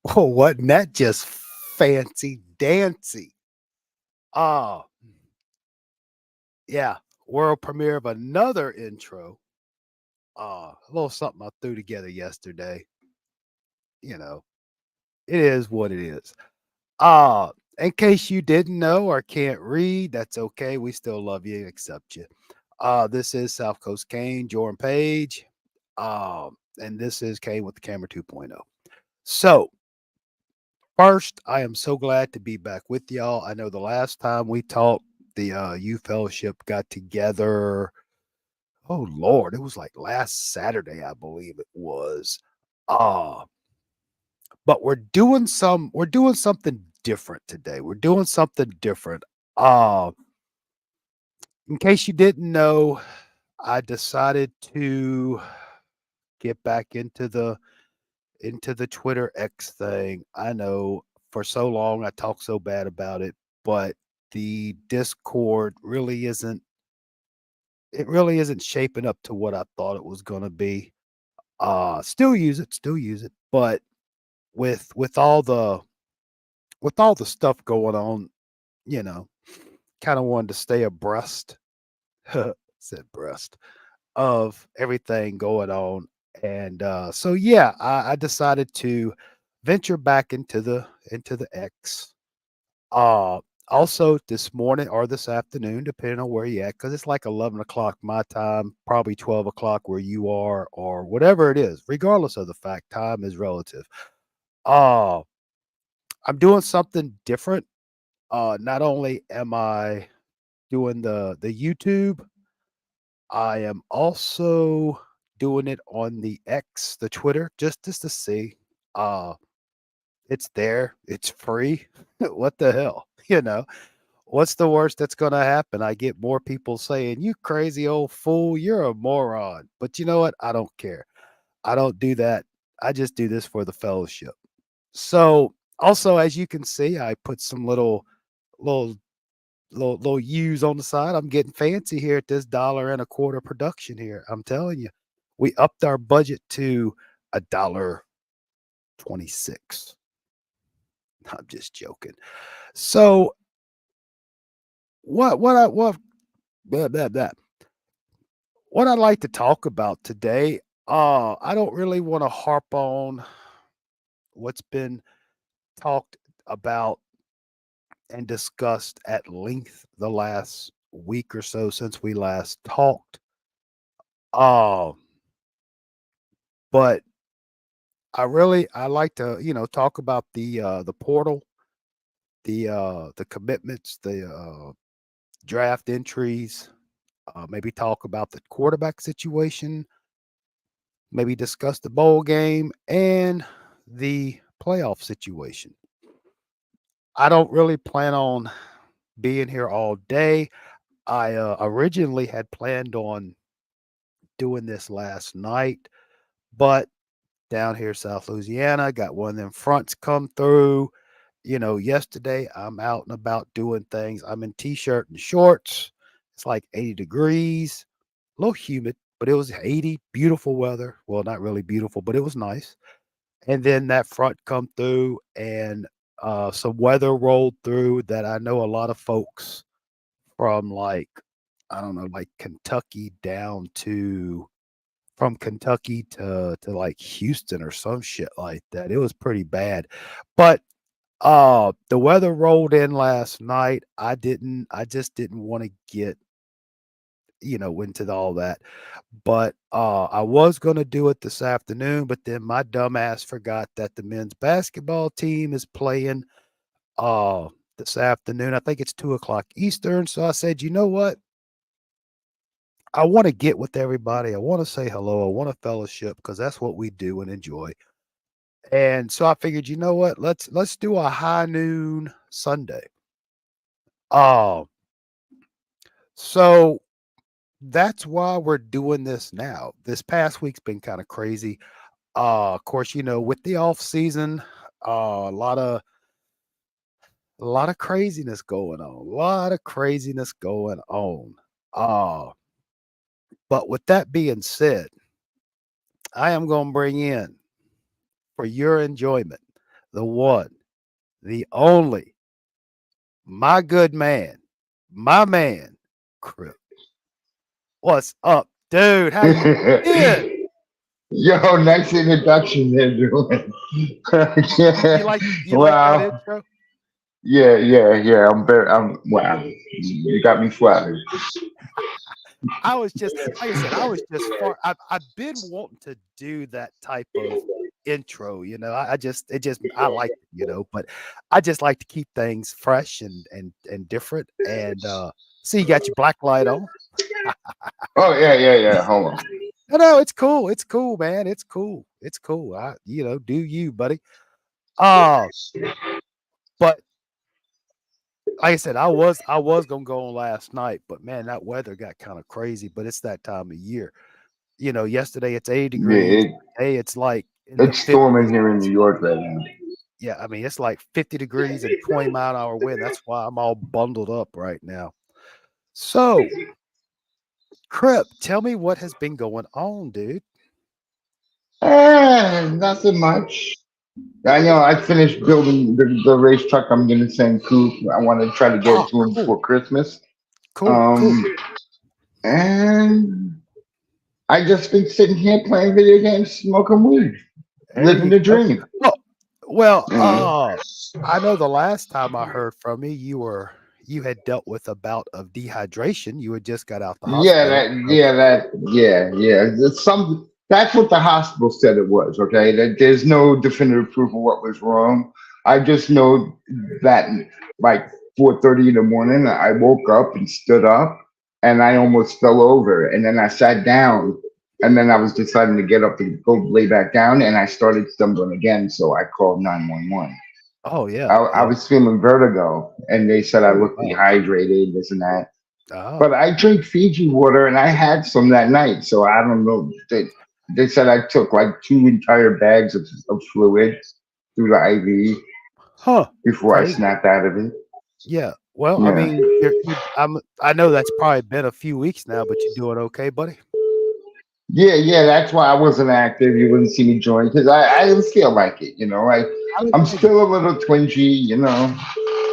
Oh, wasn't that just fancy dancy? Ah, yeah, world premiere of another intro. A little something I threw together yesterday. You know, it is what it is. In case you didn't know or can't read, that's okay. We still love you, accept you. This is South Coast Kane, Jordan Page. And this is Kane with the Camera 2.0. So, first, I am so glad to be back with y'all. I know the last time we talked, the U Fellowship got together. Oh Lord, it was like last Saturday, I believe it was. Uh, but we're doing something different today. We're doing something different. Uh, in case you didn't know, I decided to get back into the Twitter X thing. I know for so long I talked so bad about it, but the Discord really isn't shaping up to what I thought it was gonna be. Still use it, but with with all the stuff going on, you know, kind of wanted to stay abreast, said breast, of everything going on. And so yeah, I decided to venture back into the X. Uh Also this morning or this afternoon, depending on where you at, because it's like 11 o'clock my time, probably 12 o'clock where you are, or whatever it is, regardless of the fact, time is relative. Uh I'm doing something different. Not only am I doing the YouTube, I am also doing it on the X, the Twitter, just to see. Uh it's there. It's free. What the hell? What's the worst that's going to happen? I get more people saying, "You crazy old fool, you're a moron." But you know what? I don't care. I don't do that. I just do this for the fellowship. So, also as you can see, I put some little little U's on the side. I'm getting fancy here at this dollar and a quarter production here. I'm telling you. We upped our budget to a dollar 26. I'm just joking. So, what blah, blah, blah. What I'd like to talk about today, I don't really want to harp on what's been talked about and discussed at length the last week or so since we last talked. Uh, but I like to, talk about the portal, the commitments, the draft entries, maybe talk about the quarterback situation, maybe discuss the bowl game and the playoff situation. I don't really plan on being here all day. I originally had planned on doing this last night, but down here, South Louisiana, got one of them fronts come through. Yesterday I'm out and about doing things. I'm in t-shirt and shorts. It's like 80 degrees, a little humid, but it was 80, beautiful weather. Well, not really beautiful, but it was nice. And then that front come through and some weather rolled through that I know a lot of folks from like, I don't know, like Kentucky down to from Kentucky to like Houston or some shit like that. It was pretty bad. But the weather rolled in last night. I just didn't want to get, into all that. But I was gonna do it this afternoon, but then my dumbass forgot that the men's basketball team is playing uh this afternoon. I think it's 2 o'clock Eastern. So I said, you know what? I want to get with everybody. I want to say hello. I want to fellowship because that's what we do and enjoy. And so I figured, you know what? Let's do a high noon Sunday. Uh, so that's why we're doing this now. This past week's been kind of crazy. Of course, with the off season, a lot of craziness going on. A lot of craziness going on. Uh, but with that being said, I am going to bring in for your enjoyment the one, the only, my good man, my man, Crip. What's up, dude? How you been? Yo, nice introduction there, dude. Yeah. You like that Wow. intro? Yeah. I'm wow. You got me flattered. I was just like I said, I was just far I've been wanting to do that type of intro, I just it just I like it, but I just like to keep things fresh and different see you got your black light on. Oh yeah. Hold on. No, it's cool. It's cool, man. It's cool. It's cool. Do you, buddy. Uh, but like I said, I was gonna go on last night, but man, that weather got kind of crazy. But it's that time of year. Yesterday it's 80 Yeah, degrees. Today it's like in the it's storming 50s. here in New York right now. Yeah, I mean it's like 50 degrees and 20-mile-an-hour wind. That's why I'm all bundled up right now. So, Crip, tell me what has been going on, dude. Nothing much. I know I finished building the race truck I'm gonna send Coop. I want to try to get it Oh, to him cool, before Christmas. cool. Um, and I just been sitting here playing video games, smoking weed, There living you the go. dream. Well, well, Mhm. I know the last time I heard from you, you had dealt with a bout of dehydration. You had just got out the Yeah, hospital. that, yeah, that, yeah. That's what the hospital said it was. Okay, that there's no definitive proof of what was wrong. I just know that like 4:30 in the morning, I woke up and stood up, and I almost fell over, and then I sat down, and then I was deciding to get up to go lay back down, and I started stumbling again. So I called 911. Oh yeah, I yeah. was feeling vertigo, and they said I Oh looked wow. dehydrated, this and that. Oh, But I drink Fiji water, and I had some that night, so I don't know. They said I took like two entire bags of fluid through the IV huh. before I Crazy. snapped out of it. Yeah. Well, I Yeah. mean, I know that's probably been a few weeks now, but you're doing okay, buddy. Yeah. That's why I wasn't active. You wouldn't see me join because I didn't feel like it. I didn't I'm figure. still a little twingy.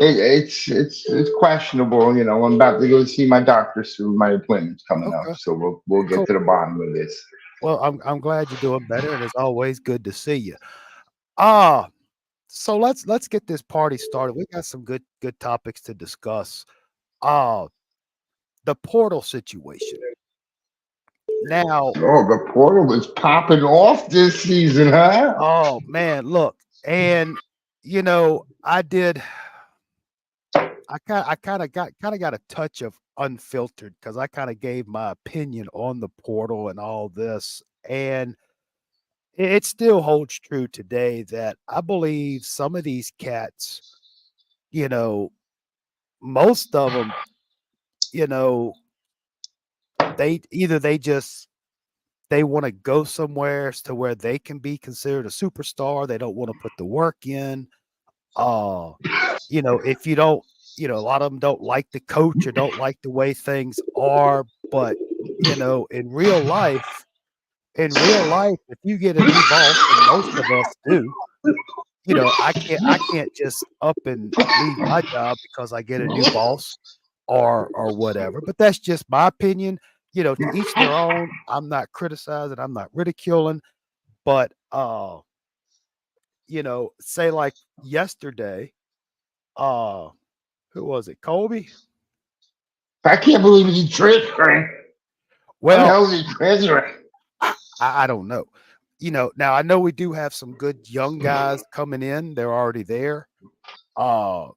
It's questionable. I'm about to go see my doctor soon. My appointment's coming up, Okay. so we'll get Cool. to the bottom of this. Well, I'm glad you're doing better, and it's always good to see you. Ah, so let's get this party started. We got some good topics to discuss. Uh, the portal situation. Now, Oh, the portal is popping off this season, huh? oh man, look, and I did I kind of got a touch of unfiltered because I kind of gave my opinion on the portal and all this, and it still holds true today that I believe some of these cats, you know, most of them, you know, they just they wanna go somewhere s to where they can be considered a superstar, they don't wanna put the work in, uh, if you don't a lot of them don't like the coach or don't like the way things are, but, in real life, if you get a new boss, and most of us do, I can't just up and leave my job because I get a new boss or whatever, but that's just my opinion, to each their own. I'm not criticizing, I'm not ridiculing, but, say like yesterday, uh, who was it? Kobe? I can't believe he transferring. How the Well, hell is he transferring? I don't know. Now I know we do have some good young guys coming in, they're already there. Uh,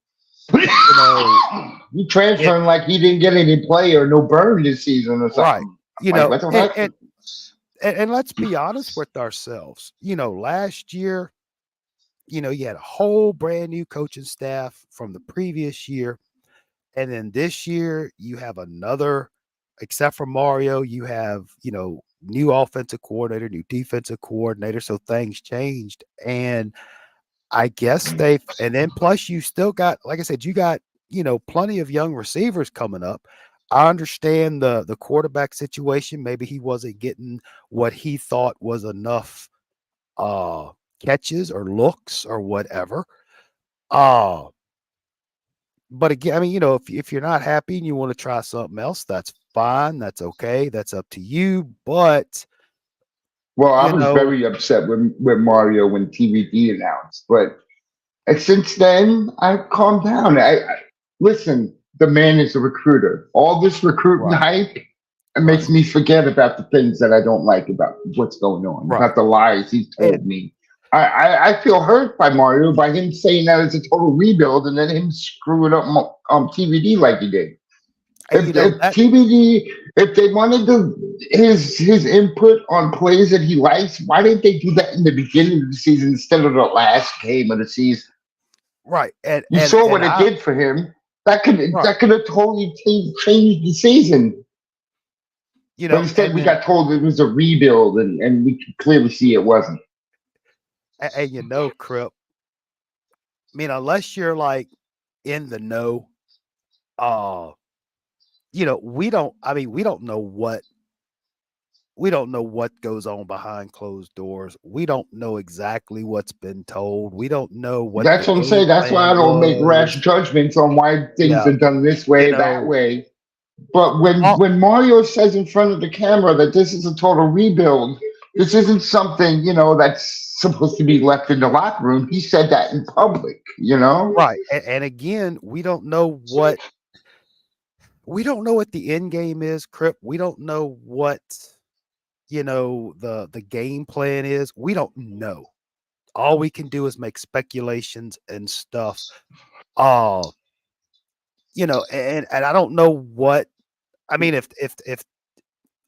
you know, He it transferring like he didn't get any play or no burn this season or right. something. You Like know, what the and fuck? and and let's be honest with ourselves. Last year, you had a whole brand new coaching staff from the previous year, and then this year you have another except for Mario, you have, new offensive coordinator, new defensive coordinator, so things changed, and I guess they've and then plus you still got like I said, you got, plenty of young receivers coming up. I understand the quarterback situation, maybe he wasn't getting what he thought was enough uh catches or looks or whatever. Uh, but again, I mean, if you're not happy and you want to try something else, that's fine. That's okay. That's up to you. But Well, I you was know, very upset with Mario when TVD announced, but since then I've calmed down. I listen. The man is a recruiter. All this recruiting right, hype it right, makes me forget about the things that I don't like about what's going on, right. about the lies he And told me. I feel hurt by Mario by him saying that it's a total rebuild and then him screwing up TVD like he did. and you know If that TBD, if they wanted his input on plays that he likes, why didn't they do that in the beginning of the season instead of the last game of the season? right, You saw and what it I did for him. That right, could have totally changed the season. But instead, and we then got told it was a rebuild, and we could clearly see it wasn't. and Crip. I mean, unless you're like in the know, uh, we don't. I mean, we don't know what goes on behind closed doors. We don't know exactly what's been told. We don't know what the That's what I'm game saying. That's why I plan don't make rash was. judgments on why things Yeah, are done this you way, that know, way. But when all, when Mario says in front of the camera that this is a total rebuild, this isn't something that's supposed to be left in the locker room. He said that in public. right. And again, we don't know what the end game is, Crip. We don't know what the game plan is. We don't know. All we can do is make speculations and stuff. Uh, and I don't know what I mean if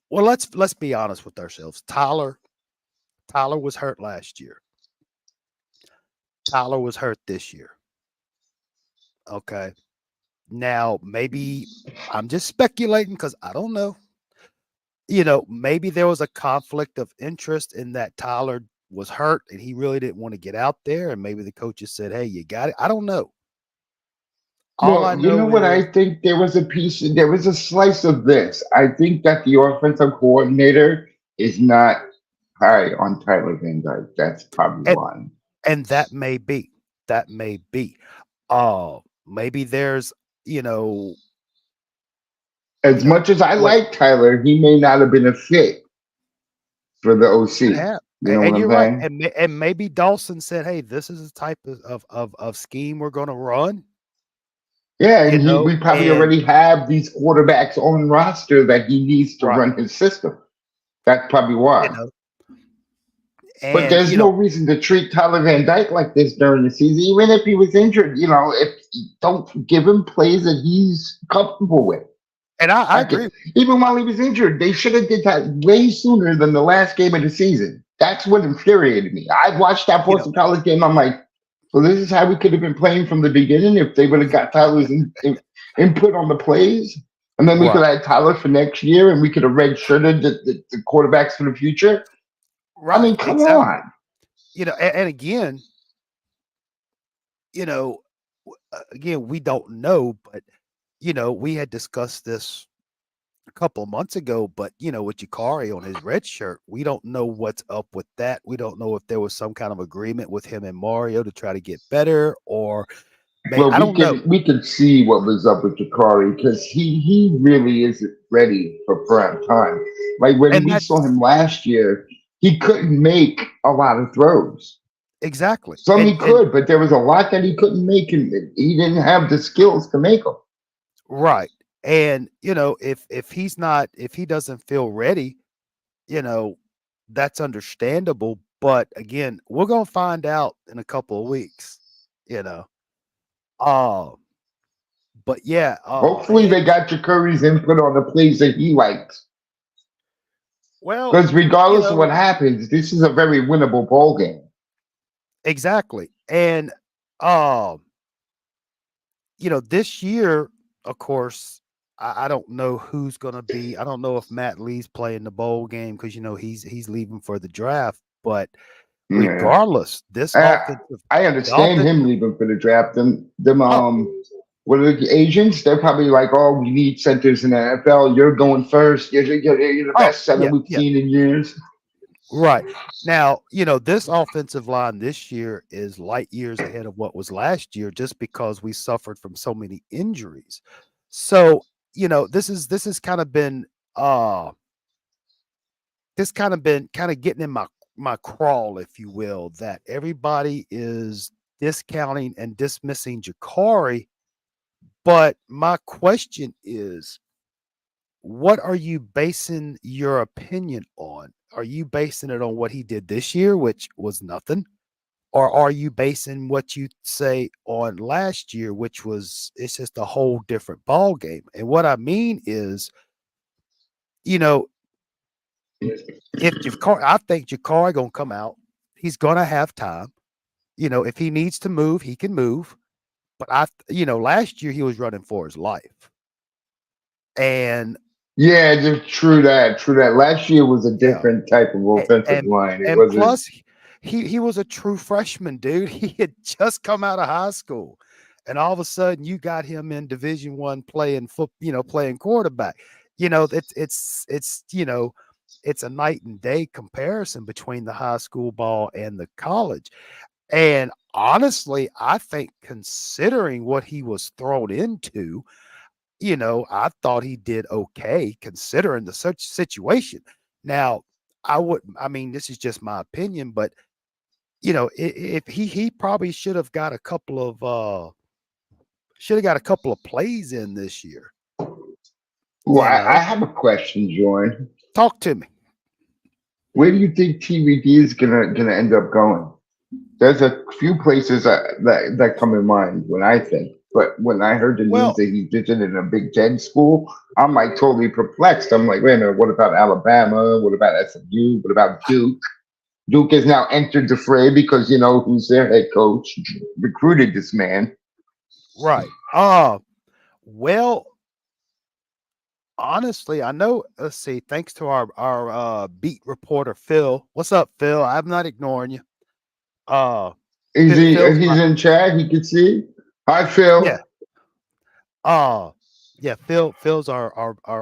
well, let's be honest with ourselves. Tyler was hurt last year. Tyler was hurt this year. Okay. Now, maybe I'm just speculating because I don't know. Maybe there was a conflict of interest in that Tyler was hurt and he really didn't want to get out there. And maybe the coaches said, hey, you got it. I don't know. All I Well, you know know what? is I think there was a slice of this. I think that the offensive coordinator is not high on Tyler Van Dyke. That's probably and, why. and that may be. That may be. Maybe there's, you know, As much as I what like Tyler, he may not have been a fit for the could OC. have. You know what And I'm you're right. saying? And maybe Dawson said, hey, this is the type of scheme we're going to run, Yeah, and we probably and already have these quarterbacks on roster that he needs to right, run his system. That's probably you why. know, But and, there's no reason to treat Tyler Van Dyke like this during the season, even if he was injured. If don't give him plays that he's comfortable with. and I Like agree. even while he was injured, they should have did that way sooner than the last game of the season. That's what infuriated me. I watched that You know, Boston College game. I'm like, so this is how we could have been playing from the beginning if they would have got Tyler's input on the plays, and then we could right, have had Tyler for next year, and we could have redshirted the quarterbacks for the future. I right, mean, come exactly. on. And again, you know, again, we don't know, but we had discussed this a couple of months ago, but with Jakari on his red shirt, we don't know what's up with that. We don't know if there was some kind of agreement with him and Mario to try to get better, or Well, I don't know. we could see what was up with Jakari because he really isn't ready for prime time. Like when And we saw him that's last year, he couldn't make a lot of throws. exactly. Some he And could, but there was a lot that he couldn't make, and he didn't have the skills to make them. right. And if if he doesn't feel ready, you know, that's understandable. But again, we're gonna find out in a couple of weeks, you know. Um, but yeah, Hopefully, they got Jakari's input on the plays that he likes. well, Because regardless of what happens, this is a very winnable ball game. exactly. And um, this year, of course, I don't know who's gonna be. I don't know if Matt Lee's playing the bowl game because he's leaving for the draft. But Yeah. regardless, this I, offensive, I the understand offense, him leaving for the draft. Them oh what are the agents? They're probably like, oh, we need centers in the NFL. You're going first. You're the oh best center yeah, we've yeah. seen in years. Right. Now, this offensive line this year is light years ahead of what was last year just because we suffered from so many injuries. So, this has kind of been uh this kind of been kind of getting in my crawl, if you will, that everybody is discounting and dismissing Jakari. But my question is, what are you basing your opinion on? Are you basing it on what he did this year, which was nothing? Or are you basing what you say on last year, which was it's just a whole different ball game? And what I mean is, you know, if Jakar, I think Jakari gonna come out. He's gonna have time. If he needs to move, he can move. But last year he was running for his life, and Yeah, just true that. True that. Last year was a yeah, different type of a- offensive and line. It and wasn't. plus he was a true freshman, dude. He had just come out of high school, and all of a sudden you got him in Division 1 playing playing quarterback. It's a night and day comparison between the high school ball and the college. And honestly, I think considering what he was thrown into, I thought he did okay considering the such situation. Now, I mean, this is just my opinion, but if he probably should have got a couple of plays in this year, Well, you I know. have a question, Jordan. Talk to me. Where do you think TVD is gonna end up going? There's a few places that come in mind when I think, but when I heard the news Well, that he visited a Big Ten school, I'm like totally perplexed. I'm like, wait a minute, what about Alabama? What about SMU? What about Duke? Duke has now entered the fray because you know who's their head coach recruited this man. right. Well, honestly, I know. Let's see. Thanks to our beat reporter Phil. What's up, Phil? I'm not ignoring you. Uh, Is he? Phil's my He's in chat. He can see. Hi, yeah. Phil. Uh yeah. Phil's our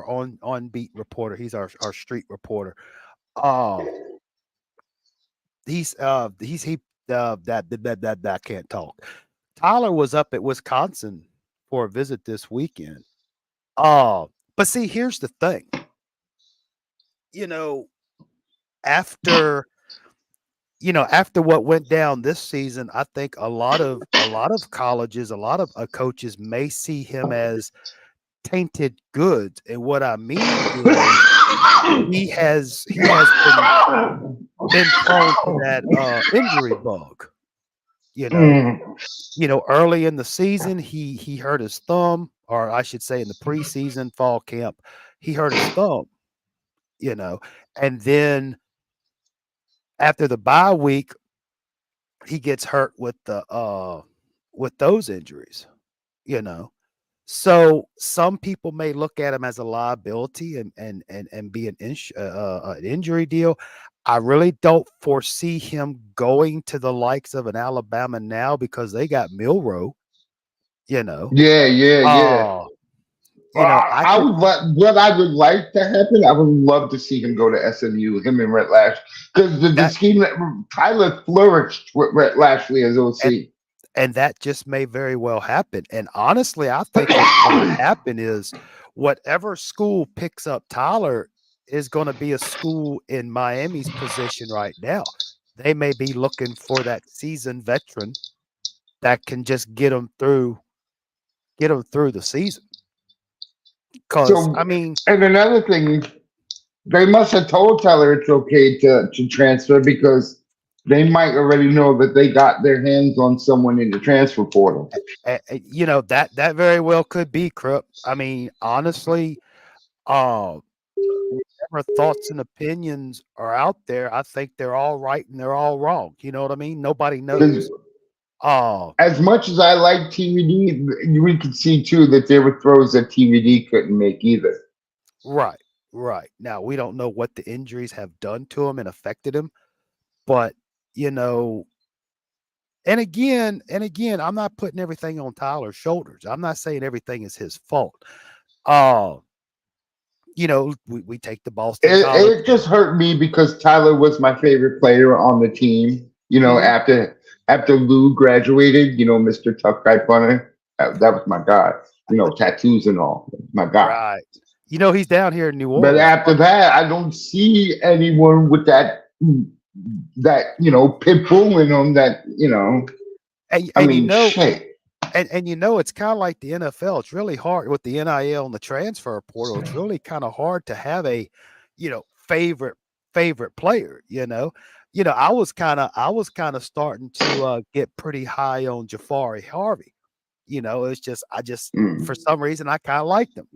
on beat reporter. He's our street reporter. Uh he's he that I can't talk. Tyler was up at Wisconsin for a visit this weekend. Uh, but see, here's the thing. You know, after after what went down this season, I think a lot of colleges, a lot of coaches may see him as tainted goods. And what I mean is he has been prone to that injury bug. You know, Mm. early in the season, he hurt his thumb, or I should say in the preseason fall camp, he hurt his thumb, you know, and then after the bye week, he gets hurt with those injuries, you know. So some people may look at him as a liability and be an injury deal. I really don't foresee him going to the likes of an Alabama now because they got Milrow, you know. Yeah, yeah, yeah. Uh, I I could would what I would like to happen. I would love to see him go to SMU, him and Rhett Lash, because the that scheme that Tyler flourished with Rhett Lashley as and OC. and that just may very well happen. And honestly, I think what's going to happen is whatever school picks up Tyler is going to be a school in Miami's position right now. They may be looking for that seasoned veteran that can just get them through the season. Because I So, mean, and another thing, they must have told Tyler it's okay to transfer because they might already know that they got their hands on someone in the transfer portal. that very well could be Krupp. I mean, honestly, uh, whatever thoughts and opinions are out there, I think they're all right and they're all wrong. You know what I mean? Nobody Because knows. Uh, as much as I like TVD, we could see too that there were throws that TVD couldn't make either. right, right. Now we don't know what the injuries have done to him and affected him, but you know, and again, I'm not putting everything on Tyler's shoulders. I'm not saying everything is his fault. Uh, we take the Boston College It thing. just hurt me because Tyler was my favorite player on the team. Mhm. After Lou graduated, Mr. Tough Guy Punter, that was my guy. Tattoos and all, my guy. Right. He's down here in New But Orleans. after that, I don't see anyone with that pit bull in them. And I and you mean, know shit. and it's kind of like the NFL. It's really hard with the NIL and the transfer portal. It's really kind of hard to have a, favorite player. I was kind of starting to get pretty high on Jafari Harvey. It's just I just for Mm. some reason I kind of liked him.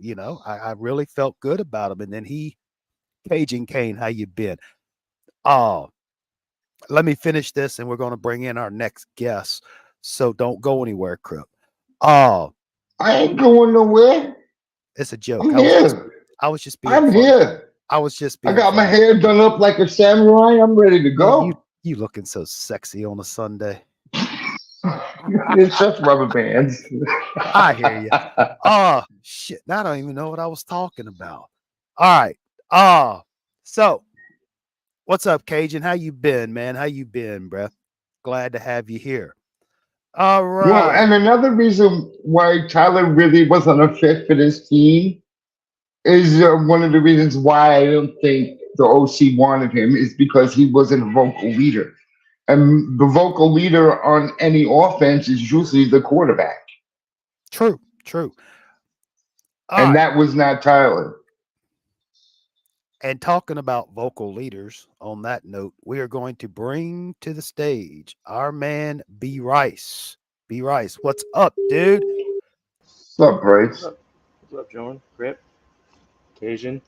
I really felt good about him. And then Cajun Kane, how you been? Oh, let me finish this, and we're going to bring in our next guest. So don't go anywhere, Crip. Oh, I ain't going nowhere. it's a joke. I'm I was just here. I was just being I'm funny. here. I was just I being got my funny. hair done up like a samurai. I'm ready to Man, you go. you looking so sexy on a Sunday. It's just rubber bands. I hear you. Oh shit. Now I don't even know what I was talking about. All right. So what's up, Cajun? How you been, man? How you been, bruh? Glad to have you here. All Well, right. and another reason why Tyler really wasn't a fit for this team is one of the reasons why I don't think the OC wanted him is because he wasn't a vocal leader. And the vocal leader on any offense is usually the quarterback. True, true. All And right. that was not Tyler. And talking about vocal leaders, on that note, we are going to bring to the stage our man B Rice. B Rice, what's up, dude? What's up, What's Bryce? up? What's up, John? Grip, Cajun,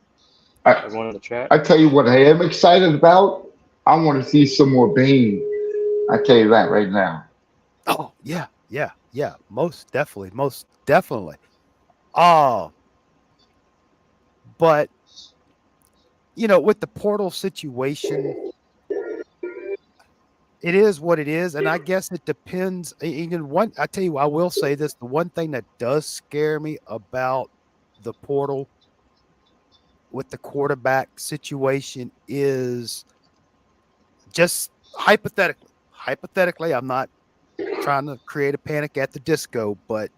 I, everyone in the chat. I tell you what I am excited about. I want to see some more Bane. I tell you that right now. Oh, yeah, yeah, yeah. Most definitely, most definitely. Oh, but with the portal situation, it is what it is, and I guess it depends. Even one, I tell you, I will say this: the one thing that does scare me about the portal with the quarterback situation is just hypothetically. Hypothetically, I'm not trying to create a panic at the disco, but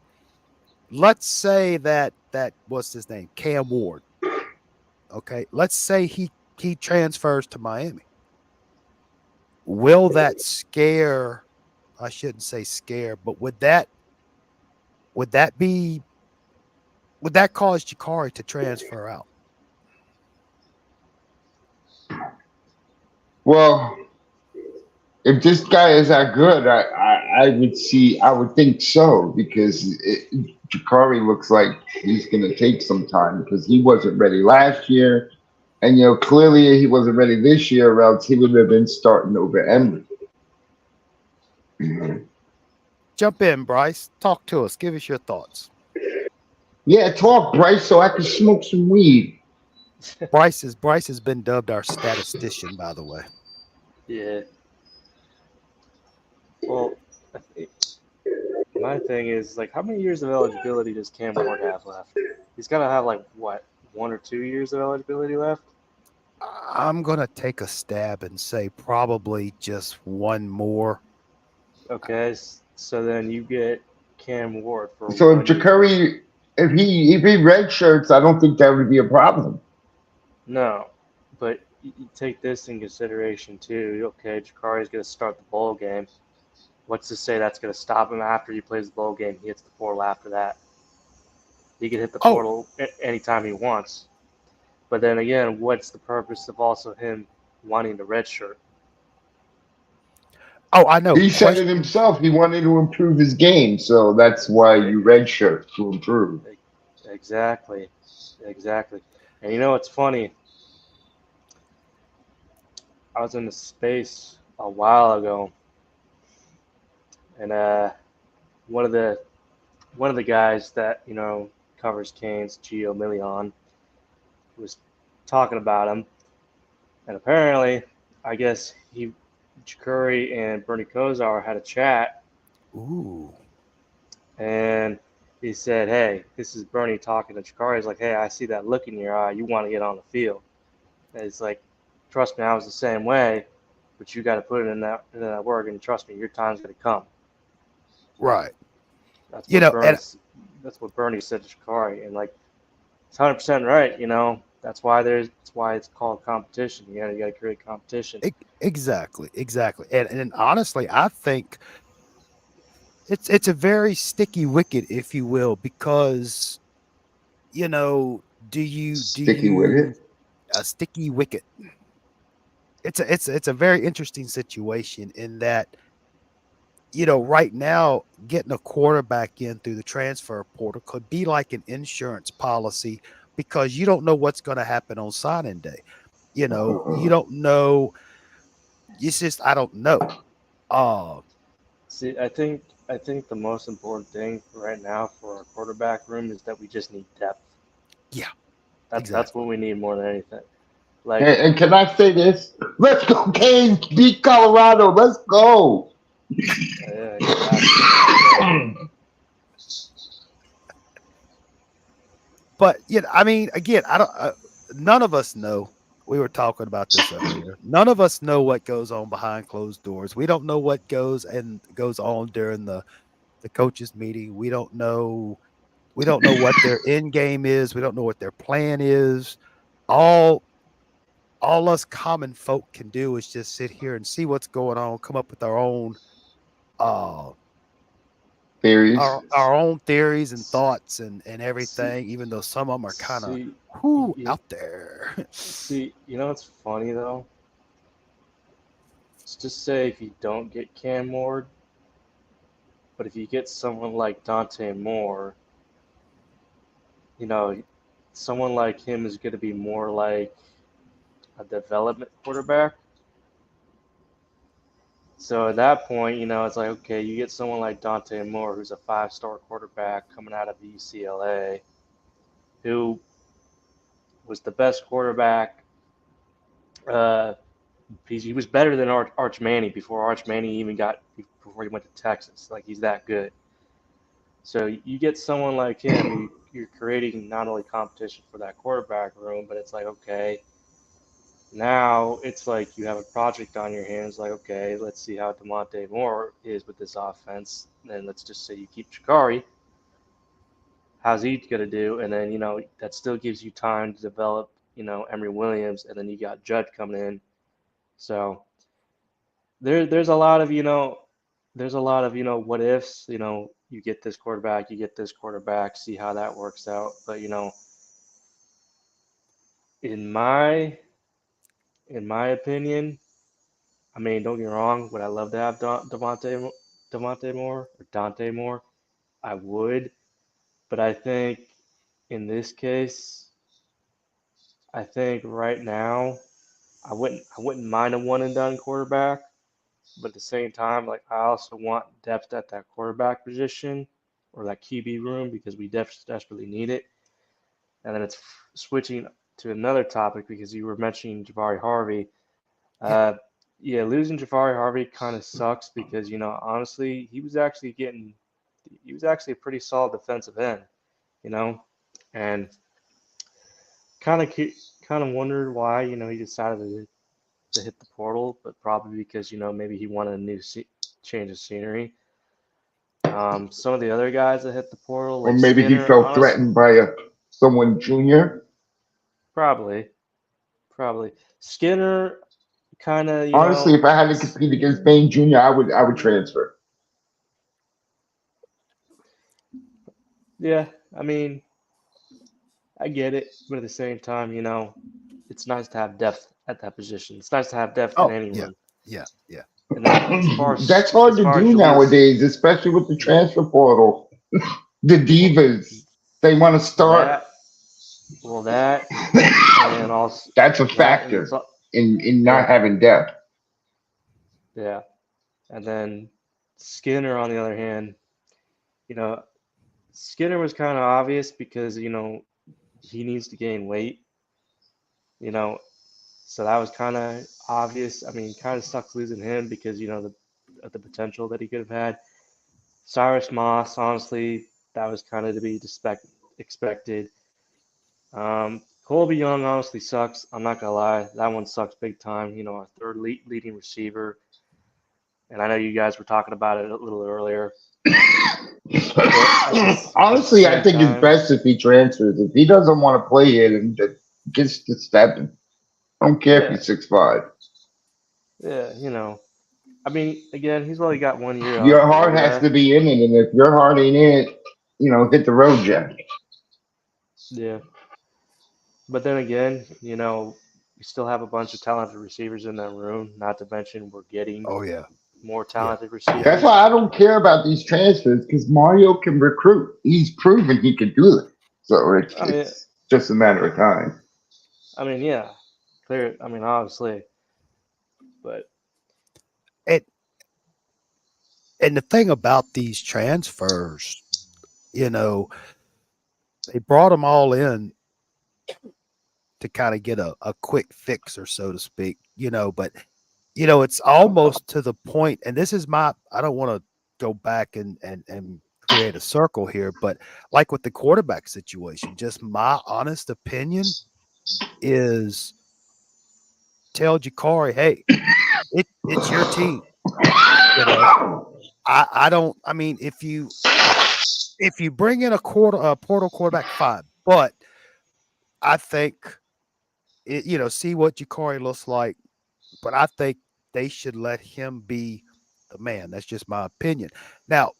let's say that what's his name, Cam Ward. Okay, let's say he transfers to Miami. Will that scare? I shouldn't say scare, but would that be would that cause Jakari to transfer out? Well, if this guy is that good, I would think so because Jakari looks like he's going to take some time because he wasn't ready last year. And, clearly he wasn't ready this year, or else he would have been starting over Emery. Mhm. Jump in, Bryce. Talk to us. Give us your thoughts. Yeah, talk, Bryce, so I can smoke some weed. Bryce has been dubbed our statistician, by the way. Yeah. Well, I think my thing is like, how many years of eligibility does Cam Ward have left? He's got to have like what, 1 or 2 years of eligibility left? I'm gonna take a stab and say probably just one more. Okay, so then you get Cam Ward for So if 1 year. Jakari, if he redshirts, I don't think that would be a problem. No, but you take this in consideration too. Okay, Jakari's going to start the bowl game. What's to say that's going to stop him after he plays the bowl game? He hits the portal after that. He can hit the Oh, portal anytime he wants. But then again, what's the purpose of also him wanting the red shirt? oh, I know. He said it Question. himself. He wanted to improve his game, so that's why you redshirt to improve. Exactly, exactly. And you know what's funny? I was in the space a while ago, and one of the one of the guys that covers Canes, Gio Million, was talking about him, and apparently, I guess Curry and Bernie Kosar had a chat, Ooh. and he said, "Hey, this is Bernie talking to Jakari. He's like, hey, I see that look in your eye. You want to get on the field." And it's like, trust me, I was the same way, but you got to put it in that work, and trust me, your time's gonna come. Right. That's You what know, and Bernie said to Shikari, and like it's 100% right. That's why it's called competition. You got to create competition. exactly. And honestly, I think it's a very sticky wicket, if you will, because you know, do Sticky with you it. a sticky wicket? It's a very interesting situation in that right now getting a quarterback in through the transfer portal could be like an insurance policy because you don't know what's going to happen on signing day. You don't know. It's just I don't know. Uh See, I think the most important thing right now for our quarterback room is that we just need depth. yeah, That's exactly. what we need more than anything. Like, And can I say this? Let's go, Canes! Beat Colorado. Let's go. yeah, exactly. There you go. But I mean, again, I don't. None of us know. We were talking about this earlier. None of us know what goes on behind closed doors. We don't know what goes on during the coaches meeting. We don't know. We don't know what their end game is. We don't know what their plan is. All all us common folk can do is just sit here and see what's going on, come up with uh Theories. our own theories and S- thoughts and See, everything, even though some of them are kind of see, you, out there. you know what's funny though? Let's just say if you don't get Cam Ward, but if you get someone like Dante Moore, you know, someone like him is going to be more like a development quarterback. So at that point, it's like, okay, you get someone like Dante Moore, who's a 5-star quarterback coming out of UCLA, who was the best quarterback. Uh, he was better than Arch Manning before Arch Manning before he went to Texas. Like, he's that good. So you get someone like him, you're creating not only competition for that quarterback room, but it's like, okay, now it's like you have a project on your hands. Like, okay, let's see how DeMonte Moore is with this offense. Then let's just say you keep Shikari. How's he going to do? And then, that still gives you time to develop, Emory Williams. And then you got Judge coming in. So there's a lot of, what ifs. You get this quarterback, see how that works out. But, in my in my opinion, I mean, don't get me wrong. Would I love to have Devontae Moore or Dante Moore? I would, but I think in this case, I think right now, I wouldn't mind a one and done quarterback, but at the same time, like I also want depth at that quarterback position or that QB room because we desperately need it. And then it's switching to another topic because you were mentioning Jabari Harvey. Yeah. Uh, yeah, losing Jafari Harvey kind of sucks because honestly, he was actually a pretty solid defensive end, you know, and kind of kind of wondered why he decided to hit the portal, but probably because maybe he wanted a change of scenery. Some of the other guys that hit the portal, Or like maybe he Skinner, felt honest, threatened by someone junior. probably, probably Skinner, kind of, Honestly, if I had to compete against Bain Jr., I would transfer. yeah. I mean, I get it, but at the same time, it's nice to have depth at that position. It's nice to have depth in Oh, any yeah. room. Yeah. And then That's hard as to far as do Jaleel, nowadays, especially with the transfer portal. The well, divas, they want to start. that, that, and also That's a that, and it's factor in not yeah, having depth. yeah. And then Skinner, on the other hand, you know, Skinner was kind of obvious because he needs to gain weight. You know, so that was kind of obvious. I mean, kind of sucks losing him because the potential that he could have had. Cyrus Moss, honestly. that was kind of to be expected. Colby Young honestly sucks. I'm not gonna lie, that one sucks big time. You know, our third leading receiver, and I know you guys were talking about it a little earlier. Honestly, I think it's time, best if he transfers. If he doesn't want to play here, then just gets to stepping. I don't care if yeah, he's 6'5". yeah, you know. I mean, again, he's only got 1 year on Your heart has Florida. to be in it, and if your heart ain't in it, hit the road, Jack. Yeah, but then again, you know, we still have a bunch of talented receivers in that room. Not to mention, we're getting Oh yeah, more yeah, talented yeah. That's receivers. why I don't care about these transfers because Mario can recruit. He's proven he can do it. So it's I mean, it's just a matter of time. yeah, clear. I mean, obviously, but And and the thing about these transfers, you know, they brought them all in to kind of get a quick fix, or so to speak, but it's almost to the point, and this is I don't want to go back and create a circle here, but like with the quarterback situation, just my honest opinion is tell Jakari, hey, it's your team. I don't. I mean, if you bring in a portal quarterback, fine, but I think see what Jakari looks like, but I think they should let him be the man. That's just my opinion. Now,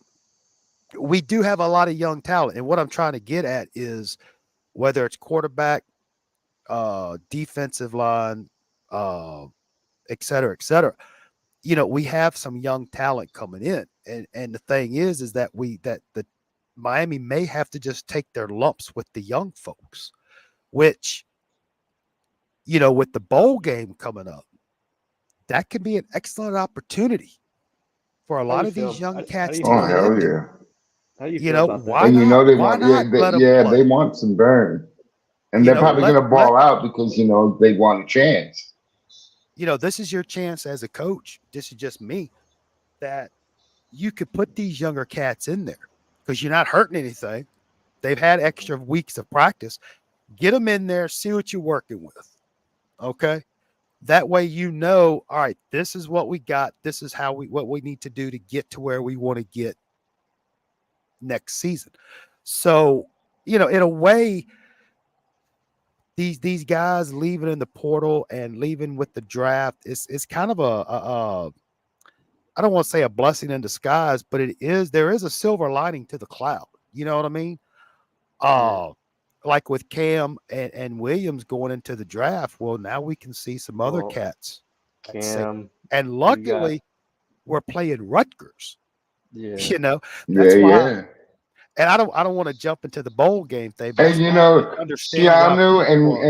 we do have a lot of young talent, and what I'm trying to get at is whether it's quarterback, defensive line, et cetera, et cetera. We have some young talent coming in, and the thing is that the Miami may have to just take their lumps with the young folks, which with the bowl game coming up, that could be an excellent opportunity for a how do lot you of these feel? young How do cats you to Oh feel get about hell in that? there. yeah! How do you feel about that? Why And not? they Why want not let them they play? want some burn, and they're probably Let gonna ball out because they want a chance. this is your chance as a coach. This is just me, that you could put these younger cats in there because you're not hurting anything. They've had extra weeks of practice. Get them in there, see what you're working with. Okay. That way, all right, this is what we got. This is what we need to do to get to where we want to get next season. So, in a way, these guys leaving in the portal and leaving with the draft is kind of I don't want to say a blessing in disguise, but there is a silver lining to the cloud. You know what I mean? Yeah, Like with Cam and Williams going into the draft. Well, now we can see some other well, cats at say, Cam, and you got luckily we're playing Rutgers. yeah. That's Yeah, why. yeah. And I don't want to jump into the bowl game thing, but And that's why I didn't understand why Shianu people are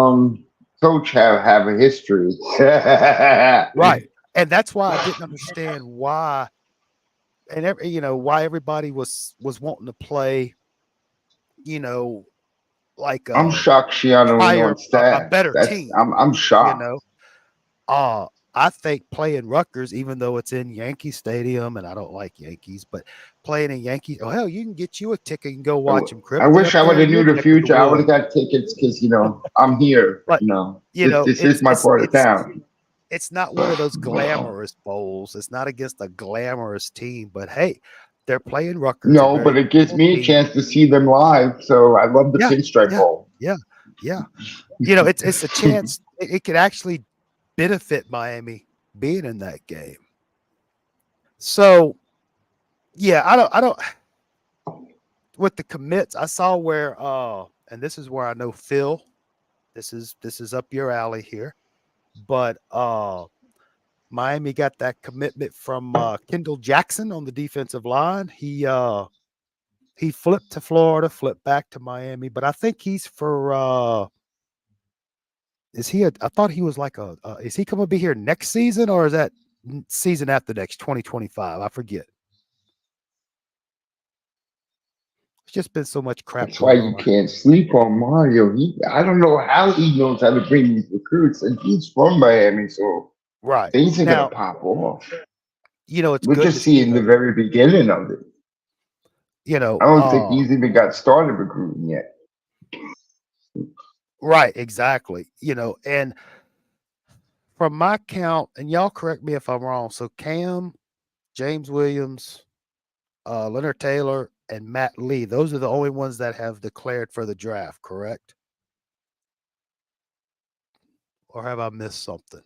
and Coach have a history. right. And that's why I didn't understand why, and why everybody was wanting to play, you know, like I'm shocked Shianu ain't on a staff. better team, I'm you shocked. know. I think playing Rutgers, even though it's in Yankee Stadium, and I don't like Yankees, but playing in Yankee, oh hell, you can get you a ticket and go watch them I crypto wish up I would there have in knew your the neck of the future. I would woods. have got tickets because I'm here. But This is my part of town. it's not one of those glamorous bowls. It's not against a glamorous team, but hey, they're playing Rutgers, a No, very but it gives good me a team. chance to see them live. So I love the Yeah, Pinstripe yeah, Bowl. yeah, yeah. It's a chance. It could actually benefit Miami being in that game. So yeah, I don't with the commits. I saw where and this is where I know Phil. This is up your alley here. But Miami got that commitment from Kendall Jackson on the defensive line. He flipped to Florida, flipped back to Miami, but I think he's for is he I thought he was like is he going to be here next season, or is that season after next, 2025? I forget. It's just been so much crap That's why going you on. can't sleep on Mario. I don't know how he knows how to bring these recruits, and he's from Miami, so Right. things are Now, gonna pop off. it's We're good to just see seeing the though. very beginning of it. You know, I don't think he's even got started recruiting yet. right, exactly. You know, and from my count, and y'all correct me if I'm wrong. So Cam, James Williams, Leonard Taylor, and Matt Lee. Those are the only ones that have declared for the draft, correct? Or have I missed something?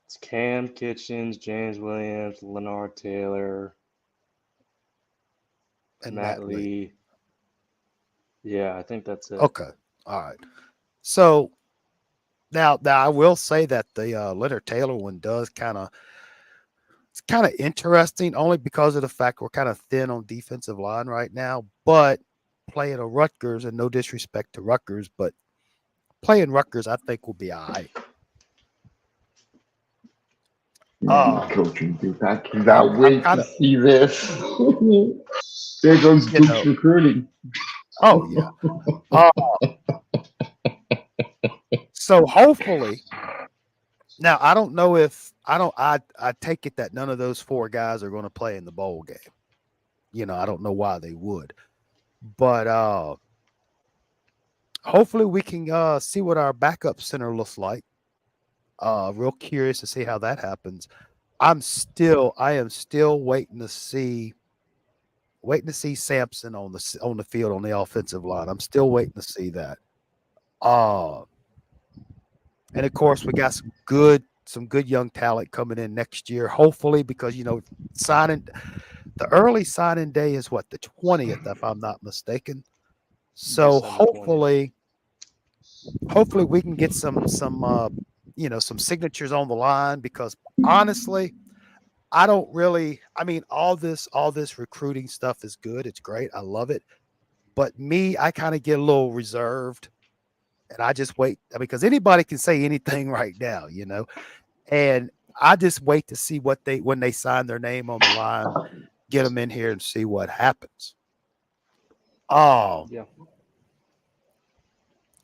It's Cam Kitchens, James Williams, Leonard Taylor, And Matt Matt Lee. Lee. Yeah, I think that's it. Okay. All right. So now I will say that the Leonard Taylor one does it's kind of interesting only because of the fact we're kind of thin on defensive line right now. But playing a Rutgers, and no disrespect to Rutgers, but playing Rutgers, I think will be all right. Man, coaching dude, I I'm cannot wait kind to of, see this. There goes you Duke's know, recruiting. oh yeah. Uh, so hopefully, now I don't know if I take it that none of those four guys are going to play in the bowl game. You know, I don't know why they would, but hopefully we can see what our backup center looks like. Real curious to see how that happens. I am still waiting to see Sampson on the field on the offensive line. I'm still waiting to see that. Uh, and of course we got some good young talent coming in next year. Hopefully, because signing the early signing day is what, the 20th, if I'm not mistaken. So December 20th. hopefully we can get some some signatures on the line, because honestly, I mean, all this recruiting stuff is good. It's great. I love it. But me, I kind of get a little reserved, and I just wait because anybody can say anything right now, and I just wait to see when they sign their name on the line, get them in here and see what happens. Oh, Yeah.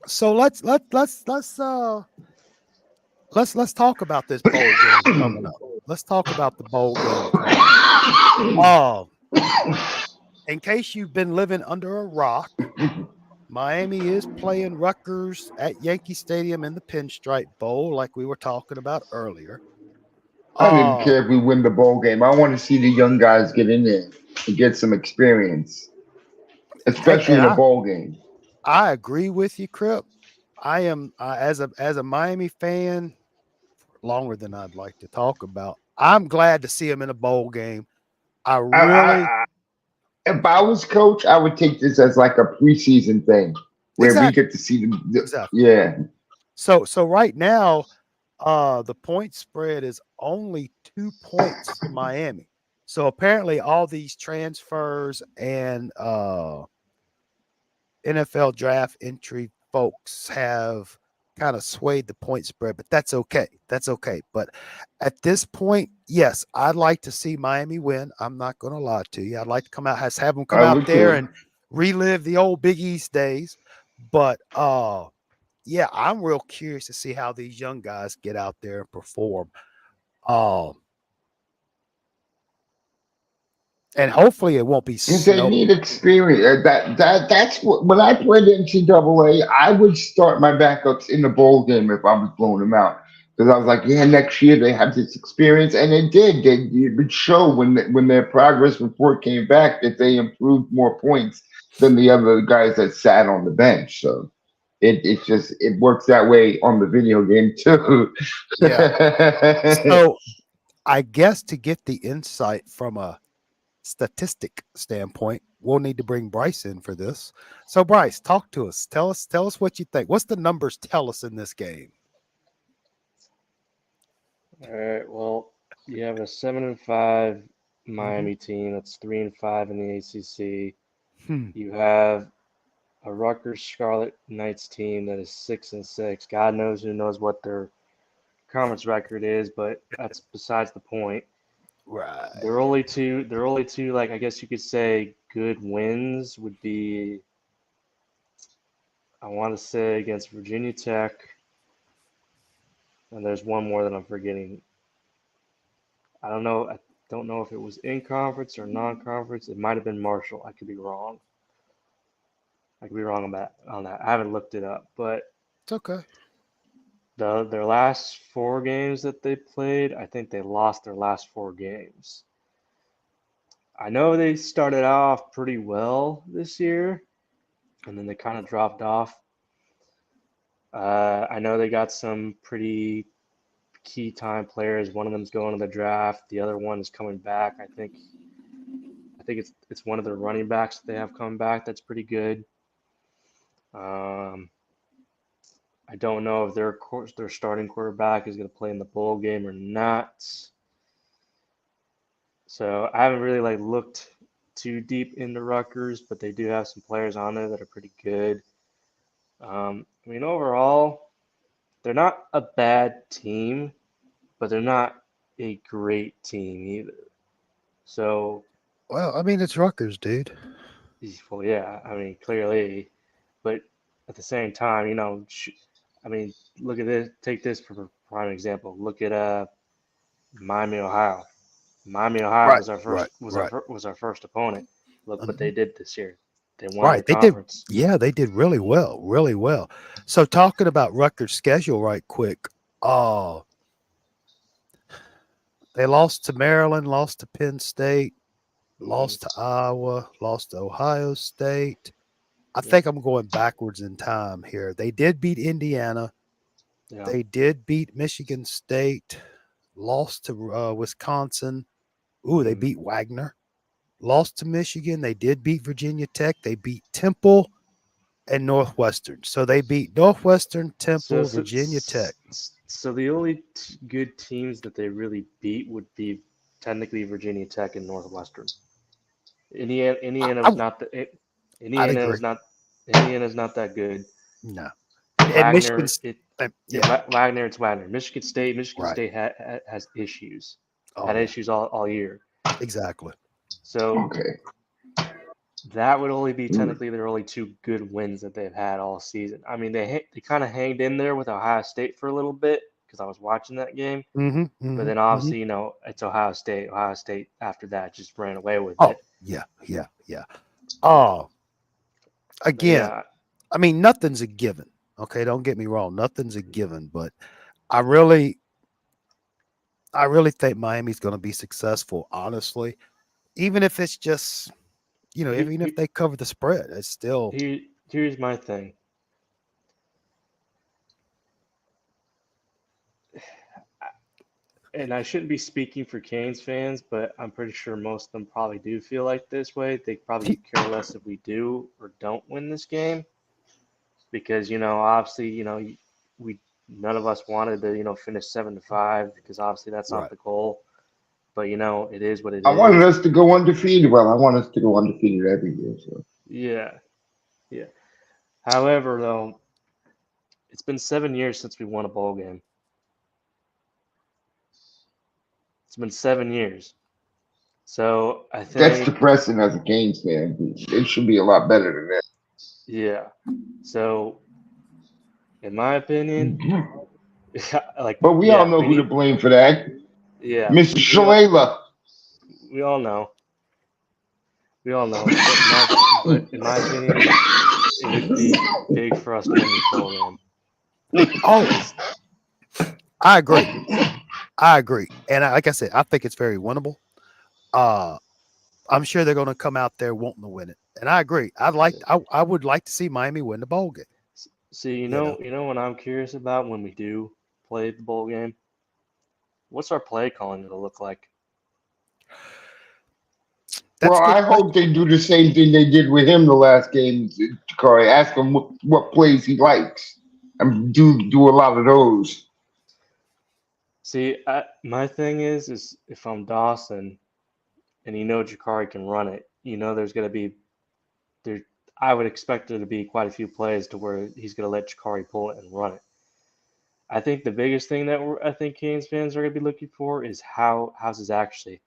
so let's talk about this bowl game coming up. Let's talk about the bowl game coming up. Oh, in case you've been living under a rock, Miami is playing Rutgers at Yankee Stadium in the Pinstripe Bowl, like we were talking about earlier. I don't even Oh, care if we win the bowl game. I want to see the young guys get in there and get some experience, especially and in a bowl game. I agree with you, Crip. I am as a Miami fan, longer than I'd like to talk about. I'm glad to see him in a bowl game. I I, really I, if I was coach, I would take this as like a preseason thing where we exactly get to see them. exactly. Yeah, So right now, the point spread is only 2 points for Miami. So apparently, all these transfers and NFL draft entry folks have kind of swayed the point spread, but that's okay. That's okay. But at this point, yes, I'd like to see Miami win. I'm not going to lie to you. I'd like to have them come I out would there too. and relive the old Big East days. But yeah, I'm real curious to see how these young guys get out there and perform. Um, and hopefully it won't be Because they snow. need experience. That's what when I played NCAA, I would start my backups in the bowl game if I was blowing them out. Because I was like, yeah, next year they have this experience, and it did. It would show when their progress report came back that they improved more points than the other guys that sat on the bench. So it works that way on the video game too. Yeah. So I guess to get the insight from a statistic standpoint, we'll need to bring Bryce in for this. So Bryce, talk to us. Tell us what you think. What's the numbers tell us in this game? All right. Well, you have a 7-5 Mhm. Miami team that's 3-5 in the ACC. Hmm. You have a Rutgers Scarlet Knights team that is 6-6. God knows what their conference record is, but that's besides the point. Right. Their only two, like I guess you could say, good wins would be, I want to say, against Virginia Tech, and there's one more that I'm forgetting. I don't know. I don't know if it was in conference or non-conference. It might have been Marshall. I could be wrong. I could be wrong on that. I haven't looked it up, but It's okay. their last 4 games that they played, I think they lost their last 4 games. I know they started off pretty well this year, and then they kind of dropped off. I know they got some pretty key time players. One of them's going to the draft. The other one is coming back. I think it's one of the running backs that they have coming back. That's pretty good. I don't know if their starting quarterback is going to play in the bowl game or not. So I haven't really looked too deep into Rutgers, but they do have some players on there that are pretty good. I mean, overall, they're not a bad team, but they're not a great team either. So, Well, I mean, it's Rutgers, dude. well, yeah, I mean, clearly, but at the same time, I mean, look at this. Take this for a prime example. Look at Miami, Ohio. Miami, Ohio Right, was our right, first right. was our first opponent. Look what they Mhm. did this year. They won Right. the They did. conference. Yeah, they did really well, really well. So talking about Rutgers' schedule right quick. They lost to Maryland, lost to Penn State, Mhm. lost to Iowa, lost to Ohio State. I Yep. think I'm going backwards in time here. They did beat Indiana. Yeah. They did beat Michigan State, lost to Wisconsin. Ooh, they Mhm. beat Wagner. Lost to Michigan. They did beat Virginia Tech. They beat Temple and Northwestern. So they beat Northwestern, So, Temple, so, Virginia Tech. so the only good teams that they really beat would be technically Virginia Tech and Northwestern. Indiana, I, Indiana was I, not I'd Indiana agree. was not Indiana's not that good. No. And Wagner, Michigan's, yeah, Wagner, it's Wagner. Michigan right. State has issues, Oh, had yeah, issues all year. exactly. So Okay. that would only be Mm. technically their only 2 good wins that they've had all season. I mean, they kind of hanged in there with Ohio State for a little bit because I was watching that game. Mm-hmm, But mm-hmm, then mm-hmm. obviously, it's Ohio State. Ohio State after that just ran away with Oh, it. yeah, yeah, yeah. Oh, But again, yeah, I mean, nothing's a given. Okay, don't get me wrong. Nothing's a given, but I really, I really think Miami's going to be successful, honestly. Even if it's just, he, even if he, they cover the spread, it's still here's my thing. And I shouldn't be speaking for Canes fans, but I'm pretty sure most of them probably do feel like this way. They probably care less if we do or don't win this game because, obviously, we none of us wanted to, finish 7-5 because obviously that's not right. the goal. But, it is what it I wanted is. us to go undefeated. Well, I want us to go undefeated every year. So Yeah, yeah. However, though, it's been 7 years since we won a bowl game. It's been 7 years. So I that's think, depressing as a Canes fan. It should be a lot better than yeah. So in my opinion, that. like, But we all yeah, know we who to need, blame for that. yeah, Mr. Shalala. we all know, but in my opinion, it would be big for us to win this bowl game Oh, because I agree. I agree. And like I said, I think it's very winnable. Uh, I'm sure they're going to come out there wanting to win it. And I agree. I would like to see Miami win the bowl game. see, You know, what I'm curious about when we do play the bowl game. What's our play calling going to look like? that's Well, a good I question. hope they do the same thing they did with him the last game, Corey. Ask him what plays he likes and do a lot of those. See, my thing is if I'm Dawson and Jakari can run it, there's going to be there. I would expect there to be quite a few plays to where he's going to let Jakari pull it and run it. I think the biggest thing that I think Canes fans are going to be looking for is how's his accuracy.